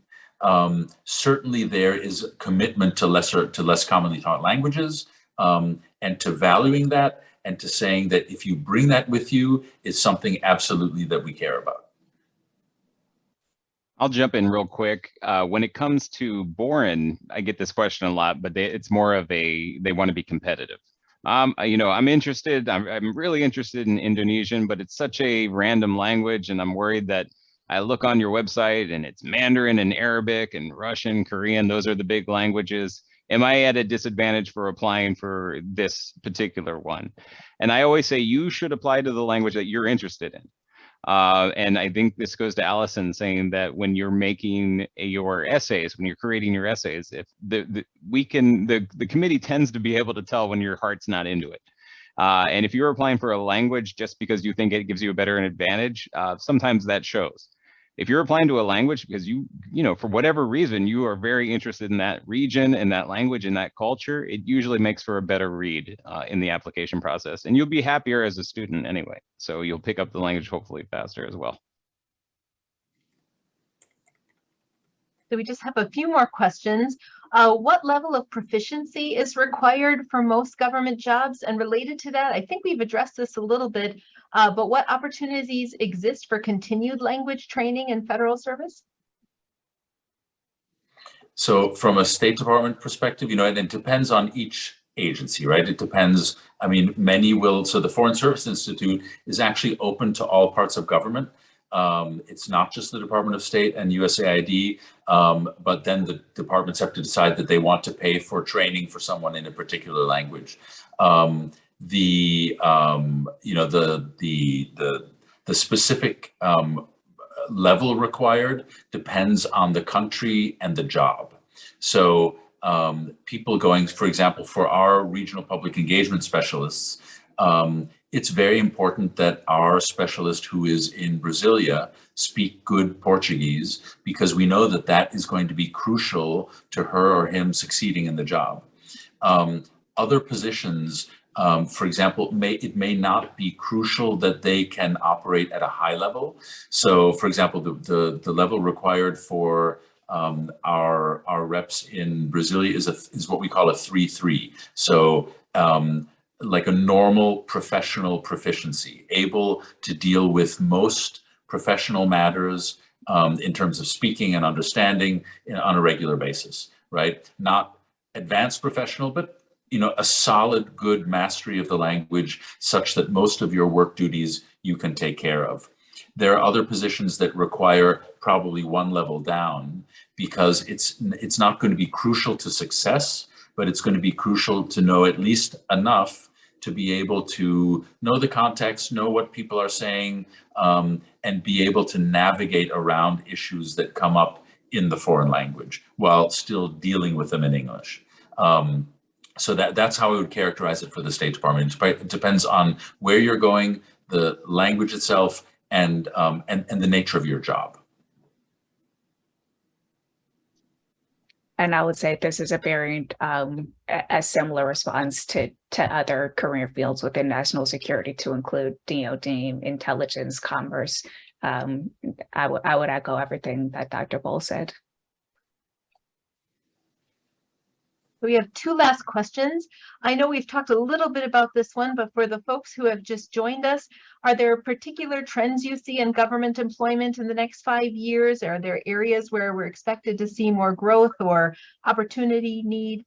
certainly there is a commitment to less commonly taught languages, and to valuing that, and to saying that if you bring that with you, it's something absolutely that we care about. I'll jump in real quick. When it comes to Boren, I get this question a lot, but it's more of they want to be competitive. I'm interested, I'm really interested in Indonesian, but it's such a random language, and I'm worried that I look on your website and it's Mandarin and Arabic and Russian, Korean, those are the big languages. Am I at a disadvantage for applying for this particular one? And I always say you should apply to the language that you're interested in. And I think this goes to Alison, saying that when you're making your essays, when you're creating your essays, if the committee tends to be able to tell when your heart's not into it. And if you're applying for a language just because you think it gives you a better advantage, sometimes that shows. If you're applying to a language because for whatever reason, you are very interested in that region and that language and that culture, it usually makes for a better read in the application process. And you'll be happier as a student anyway. So you'll pick up the language hopefully faster as well. So we just have a few more questions. What level of proficiency is required for most government jobs? And related to that, I think we've addressed this a little bit, but what opportunities exist for continued language training in federal service? So from a State Department perspective, it depends on each agency, right? It depends. I mean, many will. So the Foreign Service Institute is actually open to all parts of government. It's not just the Department of State and USAID, but then the departments have to decide that they want to pay for training for someone in a particular language. The specific level required depends on the country and the job. So people going, for example, for our regional public engagement specialists, it's very important that our specialist who is in Brasilia speak good Portuguese, because we know that that is going to be crucial to her or him succeeding in the job. Other positions, for example, it may not be crucial that they can operate at a high level. So, for example, the level required for our reps in Brasilia is what we call a 3-3. So, like a normal professional proficiency, able to deal with most professional matters in terms of speaking and understanding on a regular basis, right? Not advanced professional, but a solid, good mastery of the language such that most of your work duties you can take care of. There are other positions that require probably one level down, because it's not going to be crucial to success, but it's going to be crucial to know at least enough to be able to know the context, know what people are saying, and be able to navigate around issues that come up in the foreign language while still dealing with them in English. So that's how I would characterize it for the State Department. It depends on where you're going, the language itself, and the nature of your job. And I would say this is a very a similar response to other career fields within national security, to include DoD, intelligence, commerce. I would echo everything that Dr. Boll said. We have two last questions. I know we've talked a little bit about this one, but for the folks who have just joined us, are there particular trends you see in government employment in the next 5 years? Are there areas where we're expected to see more growth or opportunity need?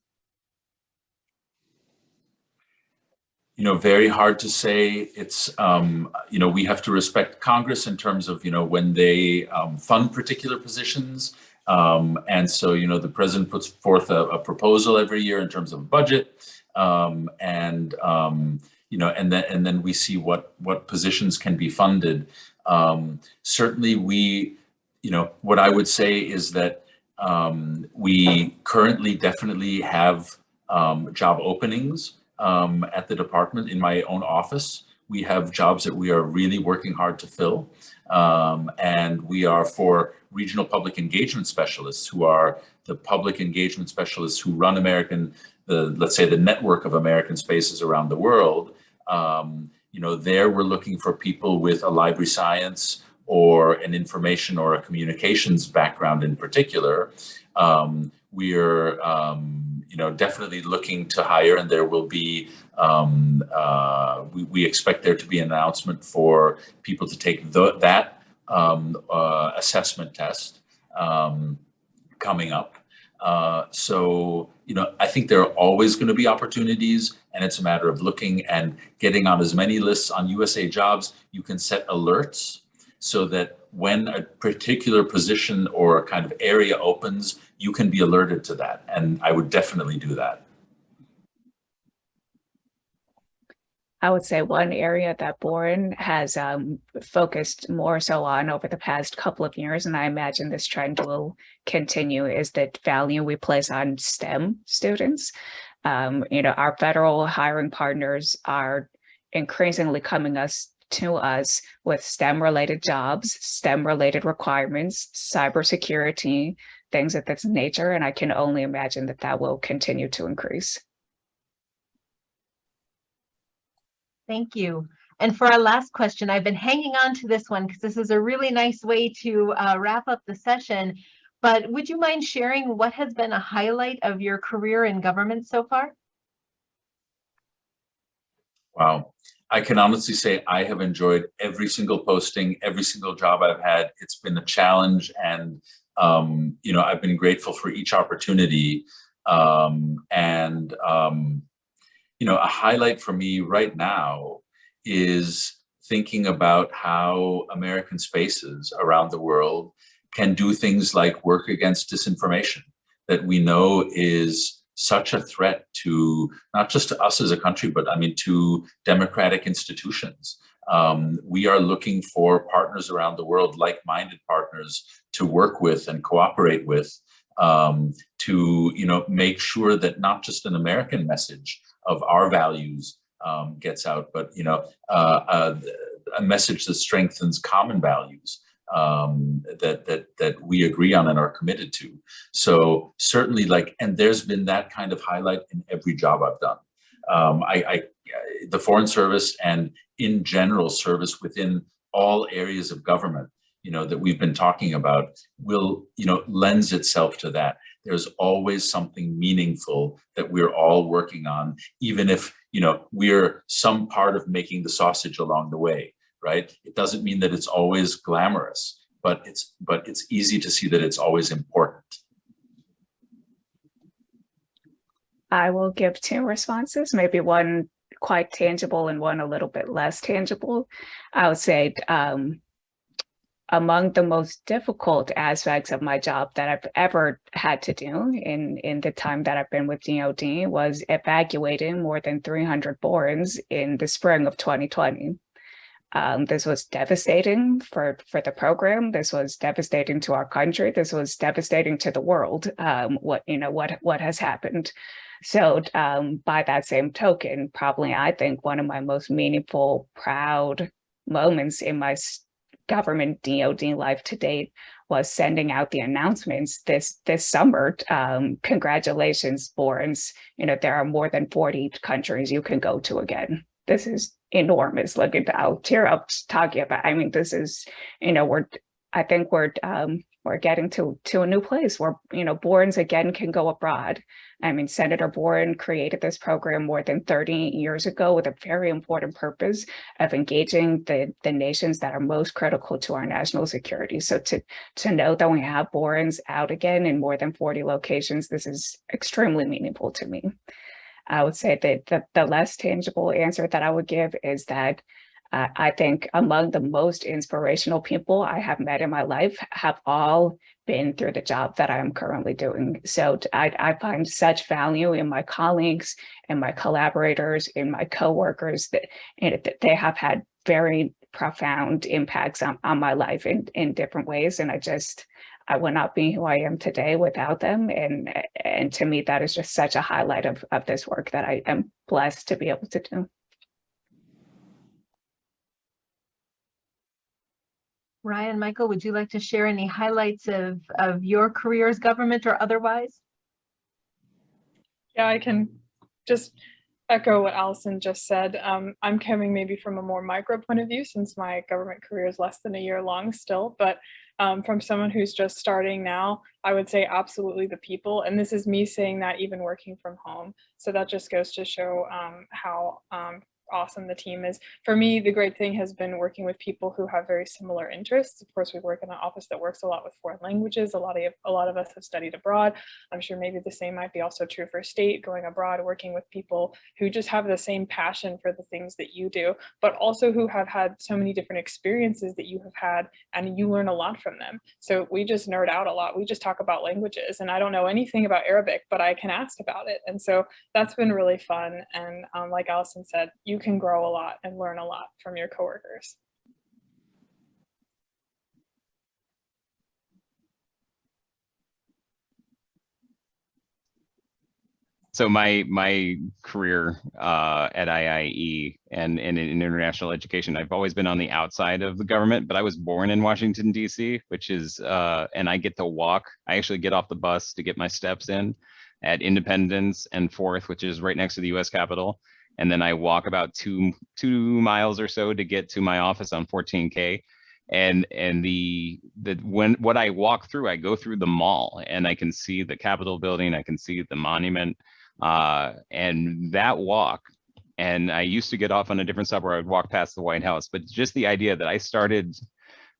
Very hard to say. It's, we have to respect Congress in terms of, when they fund particular positions. And so, the president puts forth a proposal every year in terms of budget, and then we see what positions can be funded. Certainly, what I would say is that we currently definitely have job openings at the department. In my own office, we have jobs that we are really working hard to fill. And we are for regional public engagement specialists, who are the public engagement specialists who run let's say the network of American spaces around the world. There we're looking for people with a library science or an information or a communications background in particular. We're definitely looking to hire, and there will be, we expect there to be an announcement for people to take that assessment test coming up. So, I think there are always going to be opportunities, and it's a matter of looking and getting on as many lists on USA Jobs. You can set alerts so that when a particular position or kind of area opens, you can be alerted to that. And I would definitely do that. I would say one area that Boren has focused more so on over the past couple of years, and I imagine this trend will continue, is the value we place on STEM students. Our federal hiring partners are increasingly coming to us with STEM-related jobs, STEM-related requirements, cybersecurity, things of this nature, and I can only imagine that will continue to increase. Thank you. And for our last question, I've been hanging on to this one because this is a really nice way to wrap up the session. But would you mind sharing what has been a highlight of your career in government so far? Wow. I can honestly say I have enjoyed every single posting, every single job I've had. It's been a challenge, and I've been grateful for each opportunity. a highlight for me right now is thinking about how American spaces around the world can do things like work against disinformation that we know is such a threat to not just to us as a country, but I mean to democratic institutions. We are looking for partners around the world, like-minded partners to work with and cooperate with, to make sure that not just an American message of our values gets out, but a message that strengthens common values that we agree on and are committed to. So certainly, and there's been that kind of highlight in every job I've done. The Foreign Service and in general service within all areas of government, that we've been talking about will, lends itself to that. There's always something meaningful that we're all working on, even if, we're some part of making the sausage along the way, right? It doesn't mean that it's always glamorous, but it's easy to see that it's always important. I will give two responses, maybe one quite tangible and one a little bit less tangible. I would say among the most difficult aspects of my job that I've ever had to do in the time that I've been with DoD was evacuating more than 300 Borens in the spring of 2020. This was devastating for the program. This was devastating to our country. This was devastating to the world. What has happened. So by that same token, probably I think one of my most meaningful, proud moments in my government DoD life to date was sending out the announcements this summer. Congratulations, Borens. There are more than 40 countries you can go to again. This is enormous. Look at, I'll tear up talking about. I mean, this is, I think we're getting to a new place where, Borens again can go abroad. I mean, Senator Boren created this program more than 30 years ago with a very important purpose of engaging the nations that are most critical to our national security. So to know that we have Borens out again in more than 40 locations, this is extremely meaningful to me. I would say that the less tangible answer that I would give is that I think among the most inspirational people I have met in my life have all been through the job that I am currently doing. So I find such value in my colleagues and my collaborators, in my coworkers, that they have had very profound impacts on my life in different ways. And I would not be who I am today without them. And to me, that is just such a highlight of this work that I am blessed to be able to do. Ryan, Michael, would you like to share any highlights of your careers, government or otherwise? Yeah, I can just echo what Alison just said. I'm coming maybe from a more micro point of view since my government career is less than a year long still, but from someone who's just starting now, I would say absolutely the people. And this is me saying that even working from home. So that just goes to show how awesome the team is. For me, the great thing has been working with people who have very similar interests. Of course, we work in an office that works a lot with foreign languages. A lot of us have studied abroad. I'm sure maybe the same might be also true for state, going abroad, working with people who just have the same passion for the things that you do, but also who have had so many different experiences that you have had, and you learn a lot from them. So we just nerd out a lot. We just talk about languages, and I don't know anything about Arabic, but I can ask about it. And so that's been really fun. And like Alison said, you can grow a lot and learn a lot from your coworkers. So my career at IIE and in international education, I've always been on the outside of the government, but I was born in Washington, D.C., which is, and I get to walk. I actually get off the bus to get my steps in at Independence and 4th, which is right next to the U.S. Capitol. And then I walk about two miles or so to get to my office on 14K. And what I walk through, I go through the mall and I can see the Capitol building, I can see the monument, and that walk. And I used to get off on a different stop where I would walk past the White House, but just the idea that I started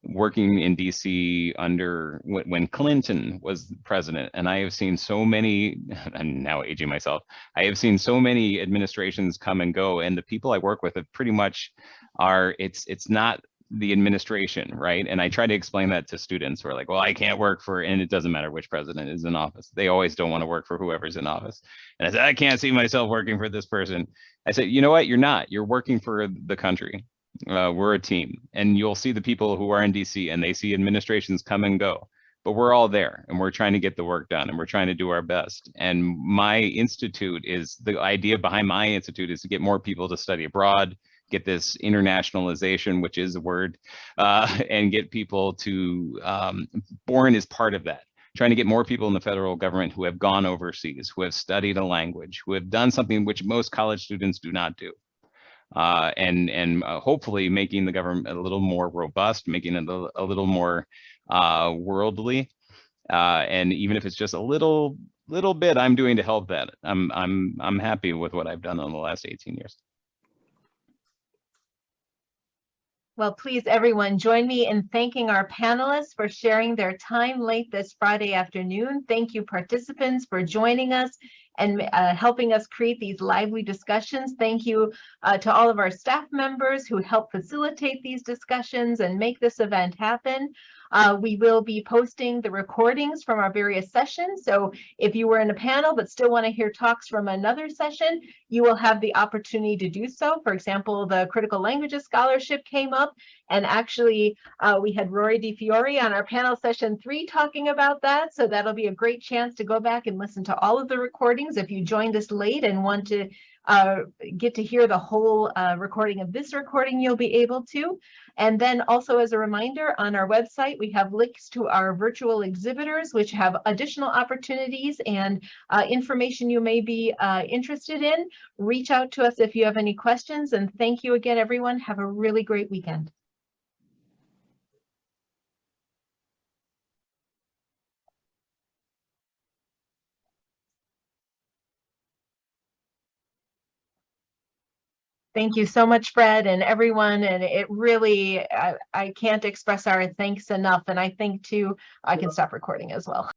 working in DC under when Clinton was president, and I have seen so many, I'm now aging myself, I have seen so many administrations come and go, and the people I work with have pretty much are, it's not the administration, right? And I try to explain that to students who are like, well, I can't work for, and it doesn't matter which president is in office. They always don't want to work for whoever's in office. And I said, I can't see myself working for this person. I said, you know what? You're not. You're working for the country. We're a team, and you'll see the people who are in DC and they see administrations come and go, but we're all there and we're trying to get the work done and we're trying to do our best. And my institute is, the idea behind my institute is to get more people to study abroad, get this internationalization, which is a word, and get people to, Boren is part of that. Trying to get more people in the federal government who have gone overseas, who have studied a language, who have done something which most college students do not do. And hopefully making the government a little more robust, making it a little more worldly, and even if it's just a little bit I'm doing to help that, I'm happy with what I've done in the last 18 years. Well, please, everyone, join me in thanking our panelists for sharing their time late this Friday afternoon. Thank you, participants, for joining us and helping us create these lively discussions. Thank you to all of our staff members who help facilitate these discussions and make this event happen. We will be posting the recordings from our various sessions. So if you were in a panel but still want to hear talks from another session, you will have the opportunity to do so. For example, the Critical Languages Scholarship came up, and actually we had Rory DiFiore on our panel session 3 talking about that. So that'll be a great chance to go back and listen to all of the recordings. If you joined us late and want to get to hear the whole recording of this recording, you'll be able to. And then also, as a reminder, on our website, we have links to our virtual exhibitors, which have additional opportunities and information you may be interested in. Reach out to us if you have any questions. And thank you again, everyone. Have a really great weekend. Thank you so much, Fred, and everyone. And it really, I can't express our thanks enough. And I think too, I can stop recording as well.